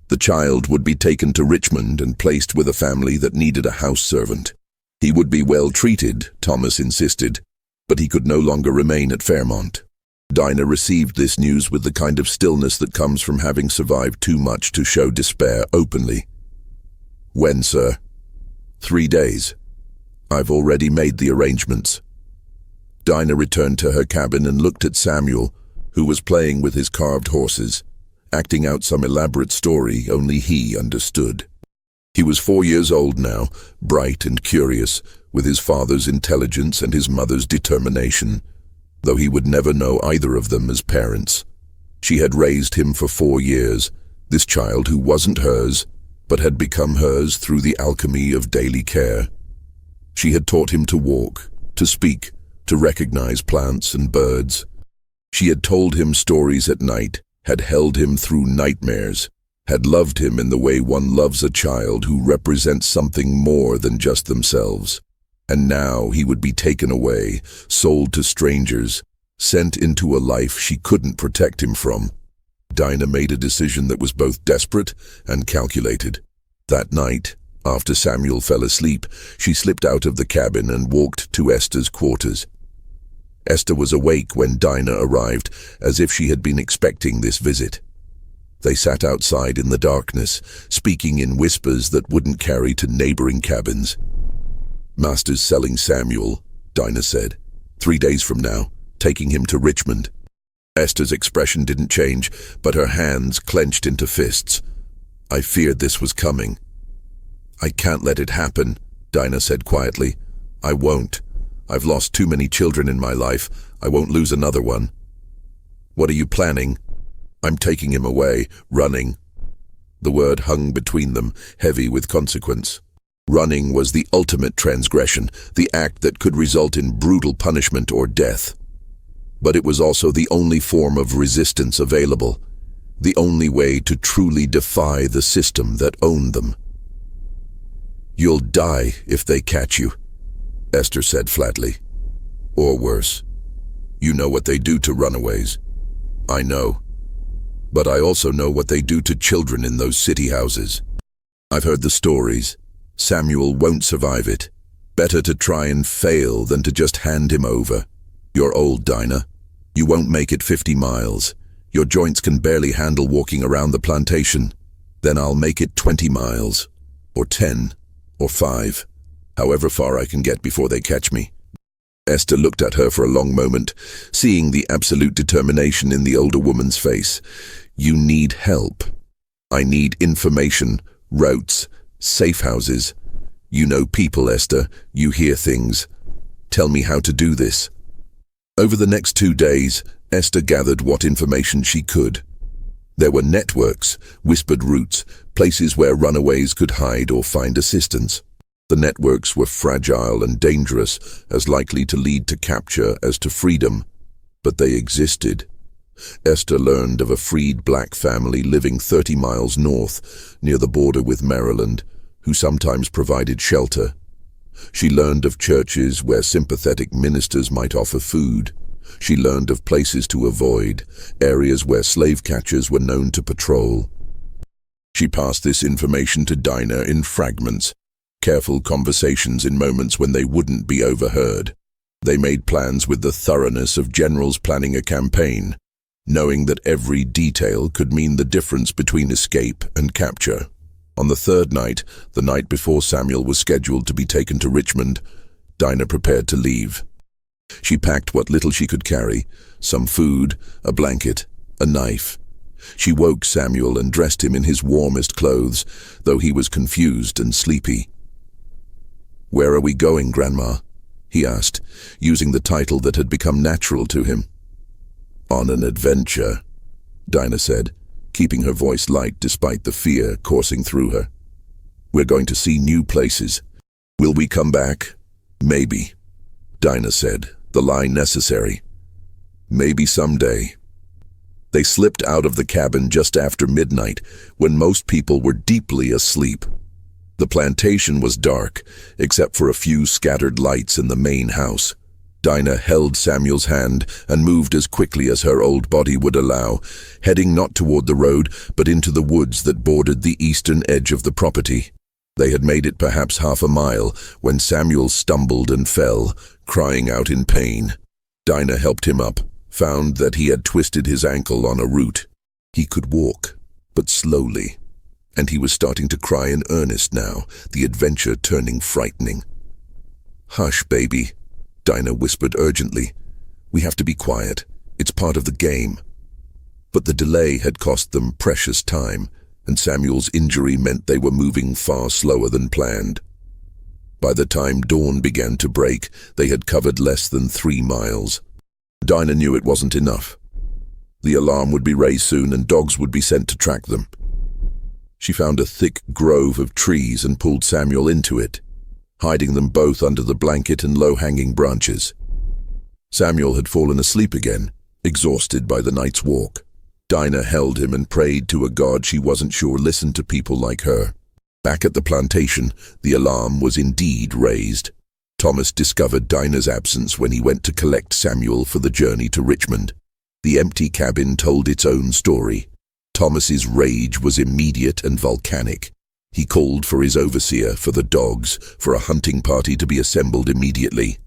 Speaker 1: The child would be taken to Richmond and placed with a family that needed a house servant. He would be well treated, Thomas insisted, but he could no longer remain at Fairmont. Dinah received this news with the kind of stillness that comes from having survived too much to show despair openly. "When, sir?" "3 days. I've already made the arrangements." Dinah returned to her cabin and looked at Samuel, who was playing with his carved horses, acting out some elaborate story only he understood. He was 4 years old now, bright and curious, with his father's intelligence and his mother's determination, though he would never know either of them as parents. She had raised him for 4 years, this child who wasn't hers, but had become hers through the alchemy of daily care. She had taught him to walk, to speak, to recognize plants and birds. She had told him stories at night, had held him through nightmares, had loved him in the way one loves a child who represents something more than just themselves. And now he would be taken away, sold to strangers, sent into a life she couldn't protect him from. Dinah made a decision that was both desperate and calculated. That night, after Samuel fell asleep, she slipped out of the cabin and walked to Esther's quarters. Esther was awake when Dinah arrived, as if she had been expecting this visit. They sat outside in the darkness, speaking in whispers that wouldn't carry to neighboring cabins. "Master's selling Samuel," Dinah said. 3 days from now, taking him to Richmond." Esther's expression didn't change, but her hands clenched into fists. "I feared this was coming." "I can't let it happen," Dinah said quietly. "I won't. I've lost too many children in my life. I won't lose another one." "What are you planning?" "I'm taking him away, running." The word hung between them, heavy with consequence. Running was the ultimate transgression, the act that could result in brutal punishment or death. But it was also the only form of resistance available, the only way to truly defy the system that owned them. "You'll die if they catch you," Esther said flatly. "Or worse. You know what they do to runaways." "I know. But I also know what they do to children in those city houses. I've heard the stories. Samuel won't survive it. Better to try and fail than to just hand him over. You're old, Dinah. You won't make it 50 miles. Your joints can barely handle walking around the plantation. Then I'll make it 20 miles. Or 10. Or 5. However far I can get before they catch me." Esther looked at her for a long moment, seeing the absolute determination in the older woman's face. "You need help. I need information, routes, safe houses. You know people, Esther. You hear things. Tell me how to do this." Over the next 2 days, Esther gathered what information she could. There were networks, whispered routes, places where runaways could hide or find assistance. The networks were fragile and dangerous, as likely to lead to capture as to freedom, but they existed. Esther learned of a freed black family living 30 miles north, near the border with Maryland, who sometimes provided shelter. She learned of churches where sympathetic ministers might offer food. She learned of places to avoid, areas where slave catchers were known to patrol. She passed this information to Dinah in fragments, careful conversations in moments when they wouldn't be overheard. They made plans with the thoroughness of generals planning a campaign, knowing that every detail could mean the difference between escape and capture. On the 3rd night, the night before Samuel was scheduled to be taken to Richmond, Dinah prepared to leave. She packed what little she could carry, some food, a blanket, a knife. She woke Samuel and dressed him in his warmest clothes, though he was confused and sleepy. "Where are we going, Grandma?" he asked, using the title that had become natural to him. "On an adventure," Dinah said, keeping her voice light despite the fear coursing through her. "We're going to see new places. Will we come back?" "Maybe," Dinah said, the line necessary. "Maybe someday." They slipped out of the cabin just after midnight, when most people were deeply asleep. The plantation was dark, except for a few scattered lights in the main house. Dinah held Samuel's hand and moved as quickly as her old body would allow, heading not toward the road, but into the woods that bordered the eastern edge of the property. They had made it perhaps half a mile when Samuel stumbled and fell, crying out in pain. Dinah helped him up, found that he had twisted his ankle on a root. He could walk, but slowly, and he was starting to cry in earnest now, the adventure turning frightening. "Hush, baby," Dinah whispered urgently. "We have to be quiet. It's part of the game." But the delay had cost them precious time, and Samuel's injury meant they were moving far slower than planned. By the time dawn began to break, they had covered less than 3 miles. Dinah knew it wasn't enough. The alarm would be raised soon and dogs would be sent to track them. She found a thick grove of trees and pulled Samuel into it, hiding them both under the blanket and low-hanging branches. Samuel had fallen asleep again, exhausted by the night's walk. Dinah held him and prayed to a God she wasn't sure listened to people like her. Back at the plantation, the alarm was indeed raised. Thomas discovered Dinah's absence when he went to collect Samuel for the journey to Richmond. The empty cabin told its own story. Thomas's rage was immediate and volcanic. He called for his overseer, for the dogs, for a hunting party to be assembled immediately.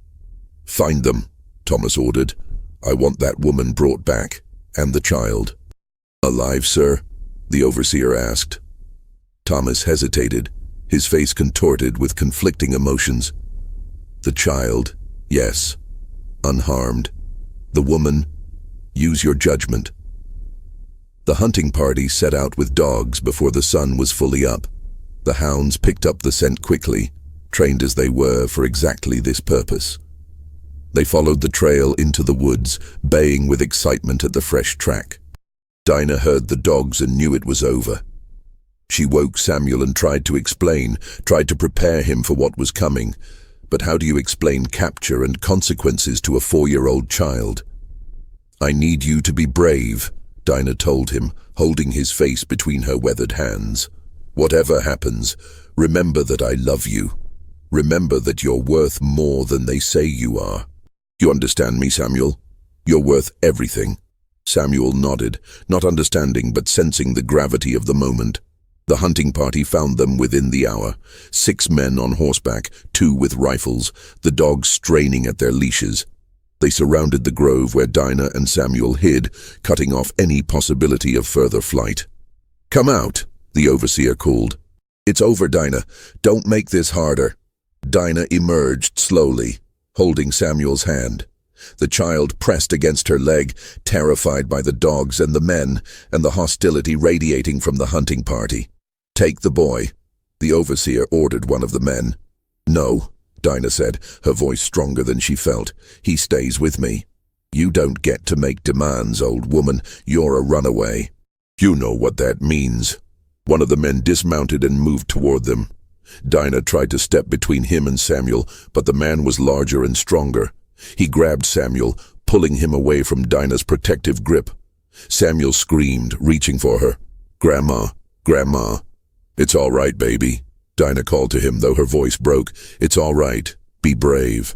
Speaker 1: "Find them," Thomas ordered. "I want that woman brought back, and the child." "Alive, sir?" the overseer asked. Thomas hesitated, his face contorted with conflicting emotions. "The child, yes. Unharmed. The woman, use your judgment." The hunting party set out with dogs before the sun was fully up. The hounds picked up the scent quickly, trained as they were for exactly this purpose. They followed the trail into the woods, baying with excitement at the fresh track. Dinah heard the dogs and knew it was over. She woke Samuel and tried to explain, tried to prepare him for what was coming. But how do you explain capture and consequences to a 4-year-old child? "I need you to be brave," Dinah told him, holding his face between her weathered hands. "Whatever happens, remember that I love you. Remember that you're worth more than they say you are. You understand me, Samuel? You're worth everything." Samuel nodded, not understanding but sensing the gravity of the moment. The hunting party found them within the hour. 6 men on horseback, 2 with rifles, the dogs straining at their leashes. They surrounded the grove where Dinah and Samuel hid, cutting off any possibility of further flight. "Come out," the overseer called. "It's over, Dinah. Don't make this harder." Dinah emerged slowly, holding Samuel's hand. The child pressed against her leg, terrified by the dogs and the men, and the hostility radiating from the hunting party. "Take the boy," the overseer ordered one of the men. "No," Dinah said, her voice stronger than she felt. "He stays with me." "You don't get to make demands, old woman. You're a runaway." "You know what that means." One of the men dismounted and moved toward them. Dinah tried to step between him and Samuel, but the man was larger and stronger. He grabbed Samuel, pulling him away from Dinah's protective grip. Samuel screamed, reaching for her. "Grandma, Grandma." "It's all right, baby," Dinah called to him, though her voice broke. "It's all right. Be brave."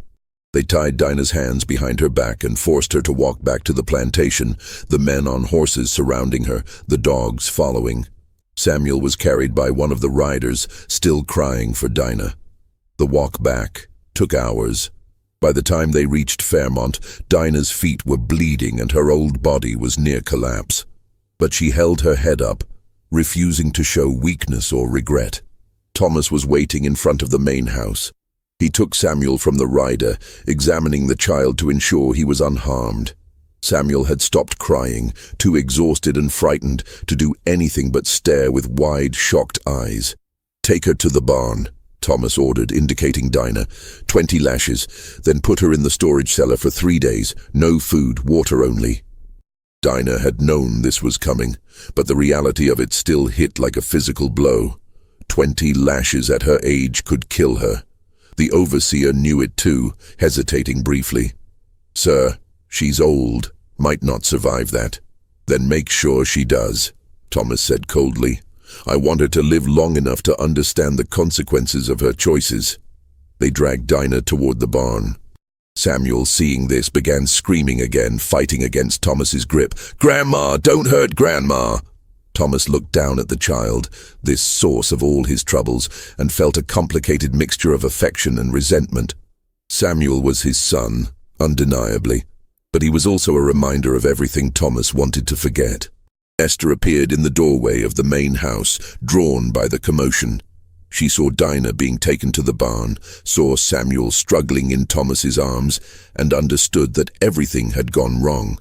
Speaker 1: They tied Dinah's hands behind her back and forced her to walk back to the plantation, the men on horses surrounding her, the dogs following. Samuel was carried by one of the riders, still crying for Dinah. The walk back took hours. By the time they reached Fairmont, Dinah's feet were bleeding and her old body was near collapse. But she held her head up, refusing to show weakness or regret. Thomas was waiting in front of the main house. He took Samuel from the rider, examining the child to ensure he was unharmed. Samuel had stopped crying, too exhausted and frightened to do anything but stare with wide, shocked eyes. "Take her to the barn," Thomas ordered, indicating Dinah. 20 lashes, then put her in the storage cellar for 3 days. No food, water only. Dinah had known this was coming, but the reality of it still hit like a physical blow. 20 lashes at her age could kill her. The overseer knew it too, hesitating briefly. "Sir, she's old, might not survive that." "Then make sure she does," Thomas said coldly. "I want her to live long enough to understand the consequences of her choices." They dragged Dinah toward the barn. Samuel, seeing this, began screaming again, fighting against Thomas's grip. "Grandma, don't hurt Grandma!" Thomas looked down at the child, this source of all his troubles, and felt a complicated mixture of affection and resentment. Samuel was his son, undeniably, but he was also a reminder of everything Thomas wanted to forget. Esther appeared in the doorway of the main house, drawn by the commotion. She saw Dinah being taken to the barn, saw Samuel struggling in Thomas's arms, and understood that everything had gone wrong.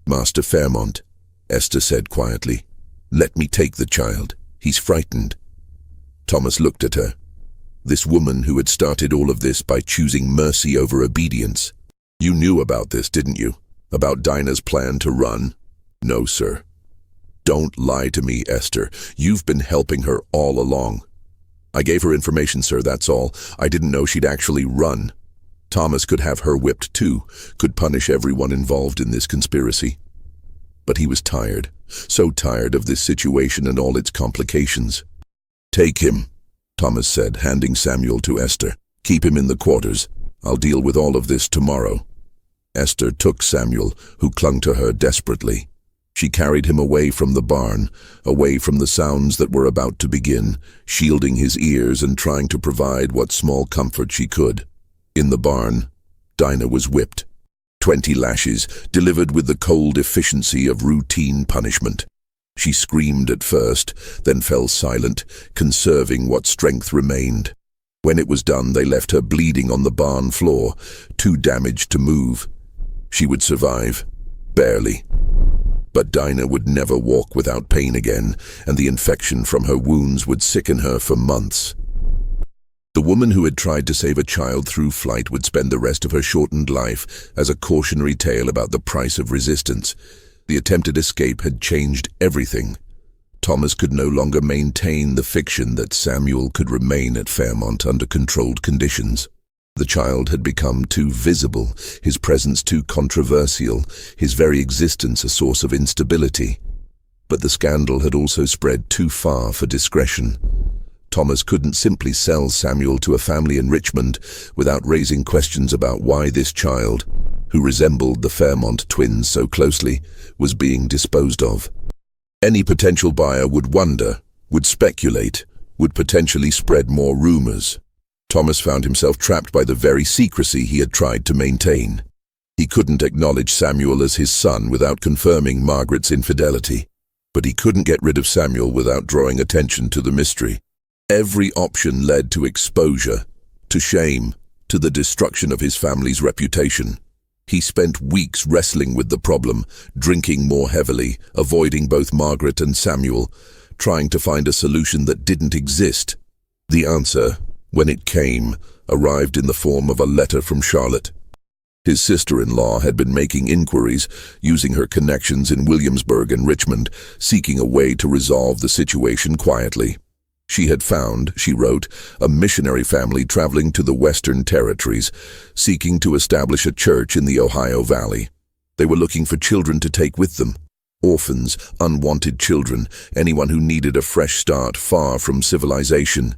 Speaker 1: "Master Fairmont," Esther said quietly, "let me take the child. He's frightened." Thomas looked at her. This woman who had started all of this by choosing mercy over obedience. "You knew about this, didn't you? About Dinah's plan to run?" "No, sir." "Don't lie to me, Esther. You've been helping her all along." "I gave her information, sir, that's all. I didn't know she'd actually run." Thomas could have her whipped too, could punish everyone involved in this conspiracy. But he was tired, so tired of this situation and all its complications. "Take him," Thomas said, handing Samuel to Esther. "Keep him in the quarters. I'll deal with all of this tomorrow." Esther took Samuel, who clung to her desperately. She carried him away from the barn, away from the sounds that were about to begin, shielding his ears and trying to provide what small comfort she could. In the barn, Dinah was whipped. 20 lashes, delivered with the cold efficiency of routine punishment. She screamed at first, then fell silent, conserving what strength remained. When it was done, they left her bleeding on the barn floor, too damaged to move. She would survive. Barely. But Dinah would never walk without pain again, and the infection from her wounds would sicken her for months. The woman who had tried to save a child through flight would spend the rest of her shortened life as a cautionary tale about the price of resistance. The attempted escape had changed everything. Thomas could no longer maintain the fiction that Samuel could remain at Fairmont under controlled conditions. The child had become too visible, his presence too controversial, his very existence a source of instability. But the scandal had also spread too far for discretion. Thomas couldn't simply sell Samuel to a family in Richmond without raising questions about why this child, who resembled the Fairmont twins so closely, was being disposed of. Any potential buyer would wonder, would speculate, would potentially spread more rumors. Thomas found himself trapped by the very secrecy he had tried to maintain. He couldn't acknowledge Samuel as his son without confirming Margaret's infidelity. But he couldn't get rid of Samuel without drawing attention to the mystery. Every option led to exposure, to shame, to the destruction of his family's reputation. He spent weeks wrestling with the problem, drinking more heavily, avoiding both Margaret and Samuel, trying to find a solution that didn't exist. The answer, when it came, arrived in the form of a letter from Charlotte. His sister-in-law had been making inquiries, using her connections in Williamsburg and Richmond, seeking a way to resolve the situation quietly. She had found, she wrote, a missionary family traveling to the Western Territories, seeking to establish a church in the Ohio Valley. They were looking for children to take with them. Orphans, unwanted children, anyone who needed a fresh start far from civilization.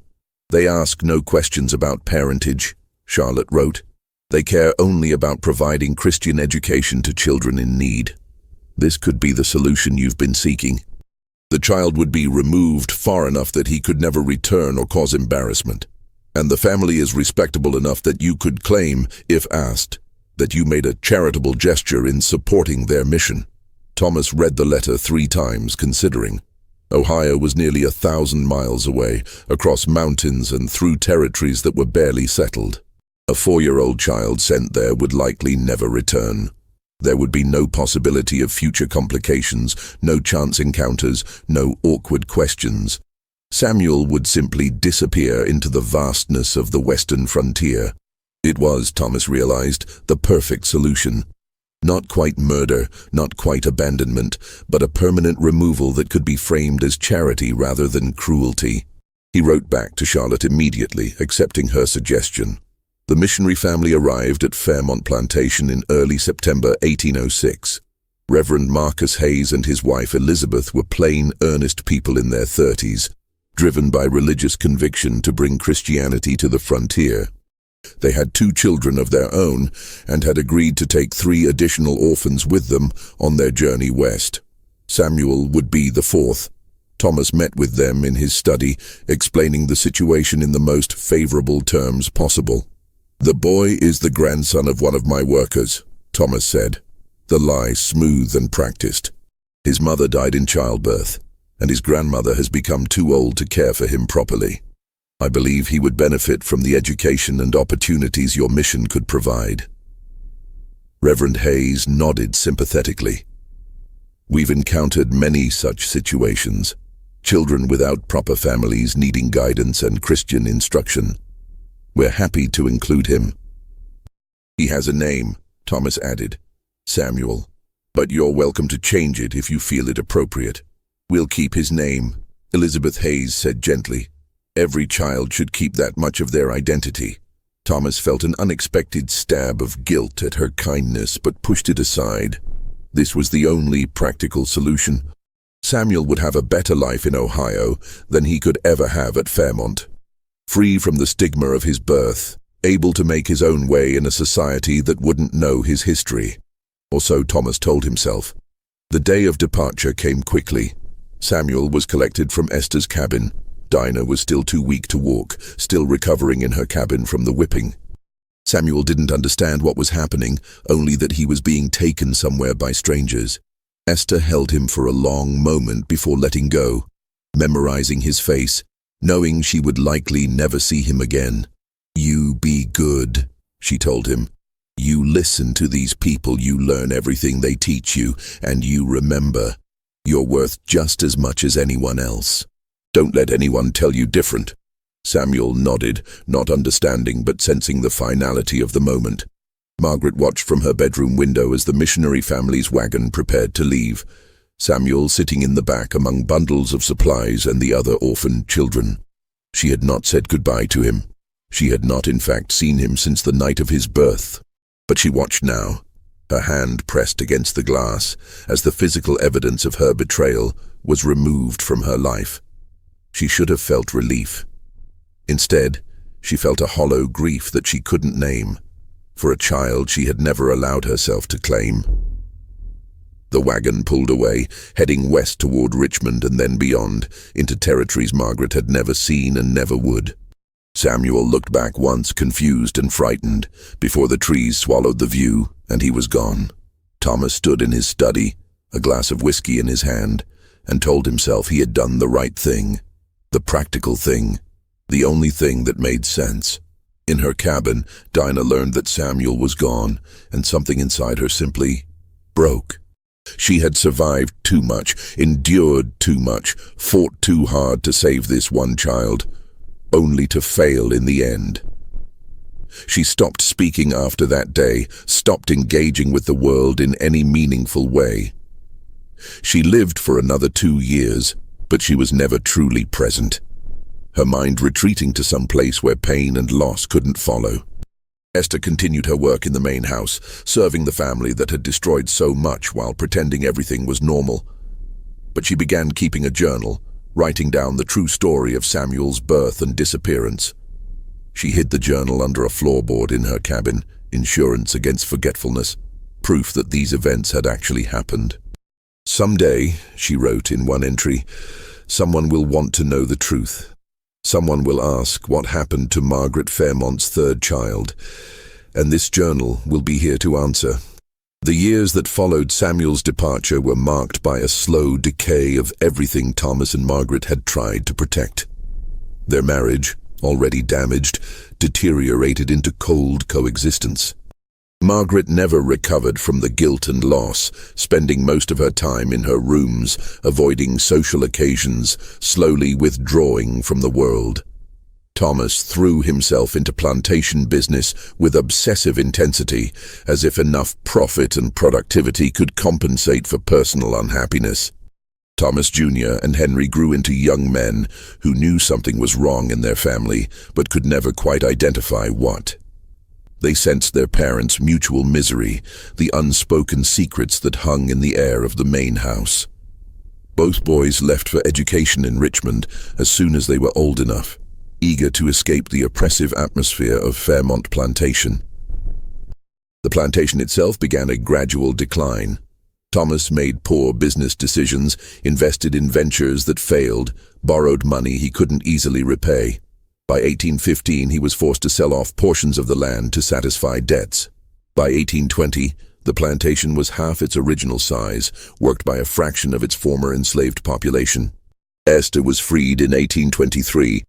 Speaker 1: They ask no questions about parentage, Charlotte wrote. They care only about providing Christian education to children in need. This could be the solution you've been seeking. The child would be removed far enough that he could never return or cause embarrassment. And the family is respectable enough that you could claim, if asked, that you made a charitable gesture in supporting their mission. Thomas read the letter 3 times, considering. Ohio was nearly 1,000 miles away, across mountains and through territories that were barely settled. A 4-year-old child sent there would likely never return. There would be no possibility of future complications, no chance encounters, no awkward questions. Samuel would simply disappear into the vastness of the western frontier. It was, Thomas realized, the perfect solution. Not quite murder, not quite abandonment, but a permanent removal that could be framed as charity rather than cruelty. He wrote back to Charlotte immediately, accepting her suggestion. The missionary family arrived at Fairmont Plantation in early September 1806. Reverend Marcus Hayes and his wife Elizabeth were plain, earnest people in their 30s, driven by religious conviction to bring Christianity to the frontier. They had 2 children of their own and had agreed to take 3 additional orphans with them on their journey west. Samuel would be the 4th. Thomas met with them in his study, explaining the situation in the most favorable terms possible. "The boy is the grandson of one of my workers," Thomas said, the lie smooth and practiced. "His mother died in childbirth, and his grandmother has become too old to care for him properly. I believe he would benefit from the education and opportunities your mission could provide." Reverend Hayes nodded sympathetically. "We've encountered many such situations. Children without proper families needing guidance and Christian instruction. We're happy to include him." "He has a name," Thomas added. "Samuel. But you're welcome to change it if you feel it appropriate." "We'll keep his name," Elizabeth Hayes said gently. "Every child should keep that much of their identity." Thomas felt an unexpected stab of guilt at her kindness, but pushed it aside. This was the only practical solution. Samuel would have a better life in Ohio than he could ever have at Fairmont. Free from the stigma of his birth, able to make his own way in a society that wouldn't know his history. Or so Thomas told himself. The day of departure came quickly. Samuel was collected from Esther's cabin. Dinah was still too weak to walk, still recovering in her cabin from the whipping. Samuel didn't understand what was happening, only that he was being taken somewhere by strangers. Esther held him for a long moment before letting go, memorizing his face, knowing she would likely never see him again. "You be good," she told him. "You listen to these people, you learn everything they teach you, and you remember. You're worth just as much as anyone else. Don't let anyone tell you different." Samuel nodded, not understanding but sensing the finality of the moment. Margaret watched from her bedroom window as the missionary family's wagon prepared to leave, Samuel sitting in the back among bundles of supplies and the other orphaned children. She had not said goodbye to him. She had not in fact seen him since the night of his birth. But she watched now, her hand pressed against the glass, as the physical evidence of her betrayal was removed from her life. She should have felt relief. Instead, she felt a hollow grief that she couldn't name, for a child she had never allowed herself to claim. The wagon pulled away, heading west toward Richmond and then beyond, into territories Margaret had never seen and never would. Samuel looked back once, confused and frightened, before the trees swallowed the view, and he was gone. Thomas stood in his study, a glass of whiskey in his hand, and told himself he had done the right thing, the practical thing, the only thing that made sense. In her cabin, Dinah learned that Samuel was gone, and something inside her simply broke. She had survived too much, endured too much, fought too hard to save this one child, only to fail in the end. She stopped speaking after that day, stopped engaging with the world in any meaningful way. She lived for another 2 years, but she was never truly present, her mind retreating to some place where pain and loss couldn't follow. Esther continued her work in the main house, serving the family that had destroyed so much while pretending everything was normal. But she began keeping a journal, writing down the true story of Samuel's birth and disappearance. She hid the journal under a floorboard in her cabin, insurance against forgetfulness, proof that these events had actually happened. "Someday," she wrote in one entry, "someone will want to know the truth. Someone will ask what happened to Margaret Fairmont's 3rd child, and this journal will be here to answer." The years that followed Samuel's departure were marked by a slow decay of everything Thomas and Margaret had tried to protect. Their marriage, already damaged, deteriorated into cold coexistence. Margaret never recovered from the guilt and loss, spending most of her time in her rooms, avoiding social occasions, slowly withdrawing from the world. Thomas threw himself into plantation business with obsessive intensity, as if enough profit and productivity could compensate for personal unhappiness. Thomas Jr. and Henry grew into young men who knew something was wrong in their family, but could never quite identify what. They sensed their parents' mutual misery, the unspoken secrets that hung in the air of the main house. Both boys left for education in Richmond as soon as they were old enough, eager to escape the oppressive atmosphere of Fairmont Plantation. The plantation itself began a gradual decline. Thomas made poor business decisions, invested in ventures that failed, borrowed money he couldn't easily repay. By 1815, he was forced to sell off portions of the land to satisfy debts. By 1820, the plantation was half its original size, worked by a fraction of its former enslaved population. Esther was freed in 1823,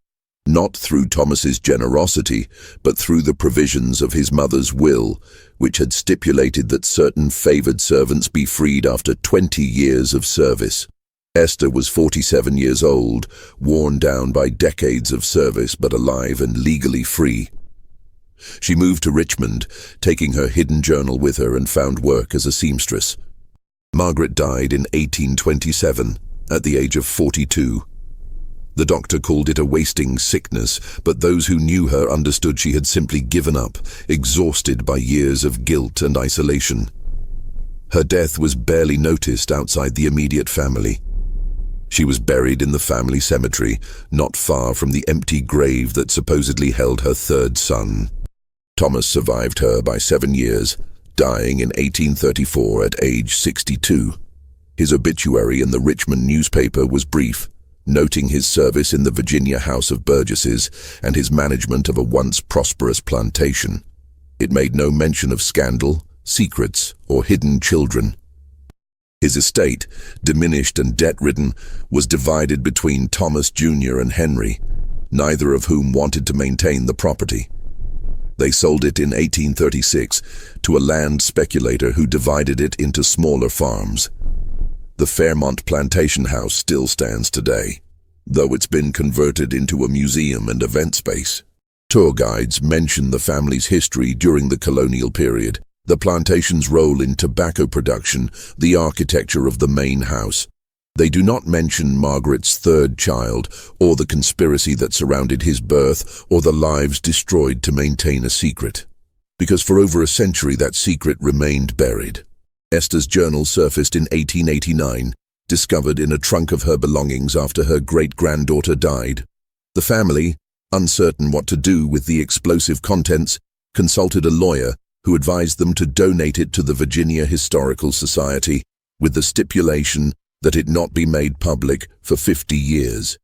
Speaker 1: not through Thomas's generosity, but through the provisions of his mother's will, which had stipulated that certain favored servants be freed after 20 years of service. Esther was 47 years old, worn down by decades of service but alive and legally free. She moved to Richmond, taking her hidden journal with her, and found work as a seamstress. Margaret died in 1827, at the age of 42. The doctor called it a wasting sickness, but those who knew her understood she had simply given up, exhausted by years of guilt and isolation. Her death was barely noticed outside the immediate family. She was buried in the family cemetery, not far from the empty grave that supposedly held her third son. Thomas survived her by 7 years, dying in 1834 at age 62. His obituary in the Richmond newspaper was brief, noting his service in the Virginia House of Burgesses and his management of a once prosperous plantation. It made no mention of scandal, secrets, or hidden children. His estate, diminished and debt-ridden, was divided between Thomas Jr. and Henry, neither of whom wanted to maintain the property. They sold it in 1836 to a land speculator who divided it into smaller farms. The Fairmont Plantation House still stands today, though it's been converted into a museum and event space. Tour guides mention the family's history during the colonial period, the plantation's role in tobacco production, the architecture of the main house. They do not mention Margaret's third child, or the conspiracy that surrounded his birth, or the lives destroyed to maintain a secret. Because for over a century that secret remained buried. Esther's journal surfaced in 1889, discovered in a trunk of her belongings after her great-granddaughter died. The family, uncertain what to do with the explosive contents, consulted a lawyer who advised them to donate it to the Virginia Historical Society, with the stipulation that it not be made public for 50 years.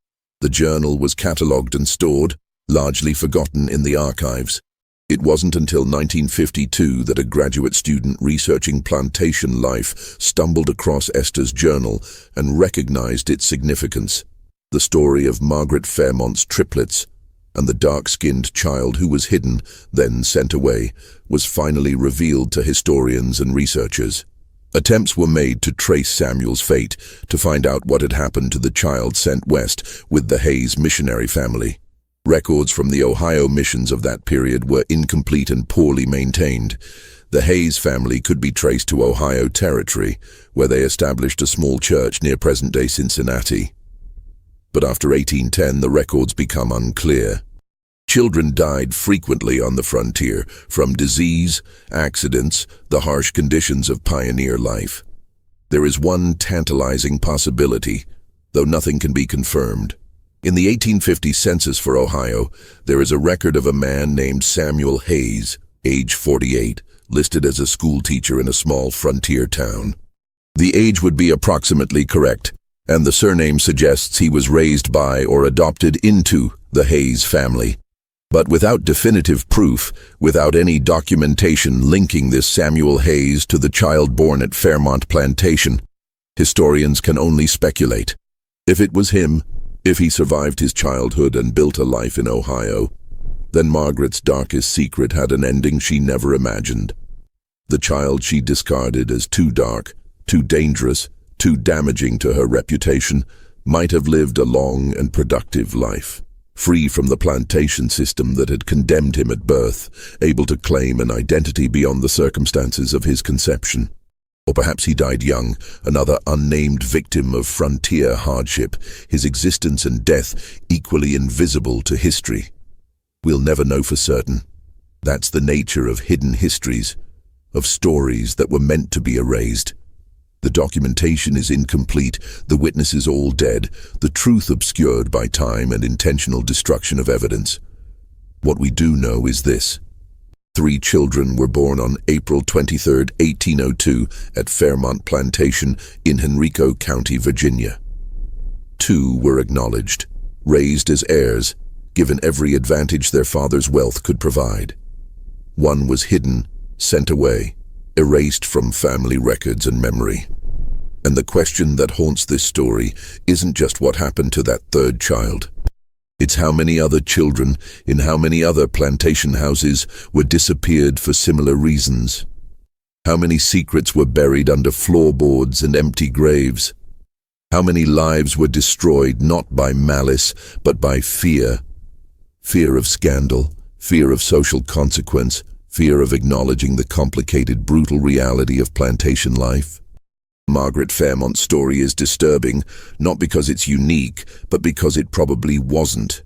Speaker 1: The journal was catalogued and stored, largely forgotten in the archives. It wasn't until 1952 that a graduate student researching plantation life stumbled across Esther's journal and recognized its significance. The story of Margaret Fairmont's triplets and the dark-skinned child who was hidden, then sent away, was finally revealed to historians and researchers. Attempts were made to trace Samuel's fate, to find out what had happened to the child sent west with the Hayes missionary family. Records from the Ohio missions of that period were incomplete and poorly maintained. The Hayes family could be traced to Ohio Territory, where they established a small church near present-day Cincinnati. But after 1810, the records become unclear. Children died frequently on the frontier, from disease, accidents, the harsh conditions of pioneer life. There is one tantalizing possibility, though nothing can be confirmed. In the 1850 census for Ohio, there is a record of a man named Samuel Hayes, age 48, listed as a schoolteacher in a small frontier town. The age would be approximately correct, and the surname suggests he was raised by or adopted into the Hayes family. But without definitive proof, without any documentation linking this Samuel Hayes to the child born at Fairmont Plantation, historians can only speculate. If it was him, if he survived his childhood and built a life in Ohio, then Margaret's darkest secret had an ending she never imagined. The child she discarded as too dark, too dangerous, too damaging to her reputation, might have lived a long and productive life, free from the plantation system that had condemned him at birth, able to claim an identity beyond the circumstances of his conception. Or perhaps he died young, another unnamed victim of frontier hardship, his existence and death equally invisible to history. We'll never know for certain. That's the nature of hidden histories, of stories that were meant to be erased. The documentation is incomplete, the witnesses all dead, the truth obscured by time and intentional destruction of evidence. What we do know is this. 3 children were born on April 23, 1802, at Fairmont Plantation in Henrico County, Virginia. 2 were acknowledged, raised as heirs, given every advantage their father's wealth could provide. 1 was hidden, sent away, erased from family records and memory. And the question that haunts this story isn't just what happened to that 3rd child. It's how many other children in how many other plantation houses were disappeared for similar reasons. How many secrets were buried under floorboards and empty graves. How many lives were destroyed not by malice but by fear. Fear of scandal, fear of social consequence, fear of acknowledging the complicated, brutal reality of plantation life. Margaret Fairmont's story is disturbing, not because it's unique, but because it probably wasn't.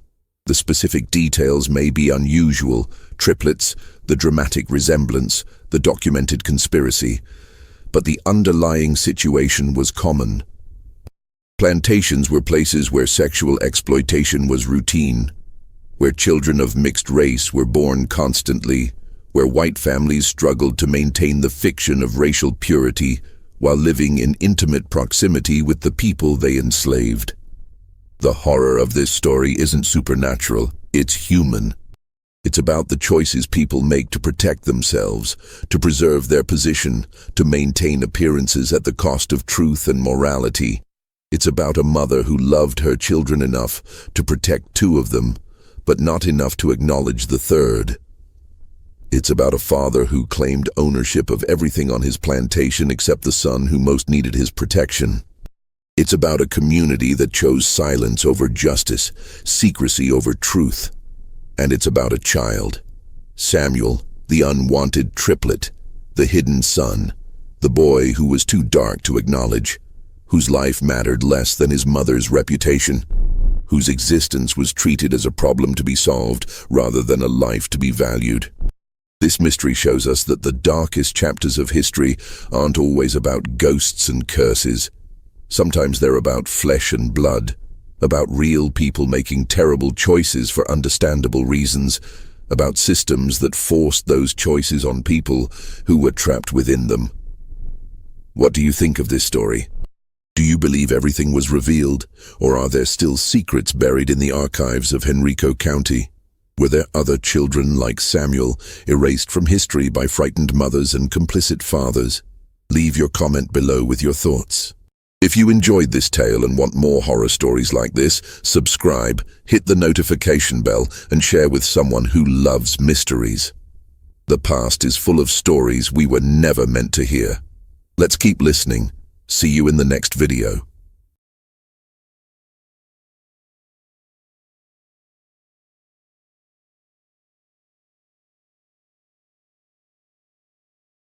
Speaker 1: The specific details may be unusual, triplets, the dramatic resemblance, the documented conspiracy, but the underlying situation was common. Plantations were places where sexual exploitation was routine, where children of mixed race were born constantly, where white families struggled to maintain the fiction of racial purity while living in intimate proximity with the people they enslaved. The horror of this story isn't supernatural, it's human. It's about the choices people make to protect themselves, to preserve their position, to maintain appearances at the cost of truth and morality. It's about a mother who loved her children enough to protect 2 of them, but not enough to acknowledge the 3rd. It's about a father who claimed ownership of everything on his plantation except the son who most needed his protection. It's about a community that chose silence over justice, secrecy over truth. And it's about a child. Samuel, the unwanted triplet, the hidden son, the boy who was too dark to acknowledge, whose life mattered less than his mother's reputation, whose existence was treated as a problem to be solved rather than a life to be valued. This mystery shows us that the darkest chapters of history aren't always about ghosts and curses. Sometimes they're about flesh and blood, about real people making terrible choices for understandable reasons, about systems that forced those choices on people who were trapped within them. What do you think of this story? Do you believe everything was revealed, or are there still secrets buried in the archives of Henrico County? Were there other children like Samuel, erased from history by frightened mothers and complicit fathers? Leave your comment below with your thoughts. If you enjoyed this tale and want more horror stories like this, subscribe, hit the notification bell, and share with someone who loves mysteries. The past is full of stories we were never meant to hear. Let's keep listening. See you in the next video.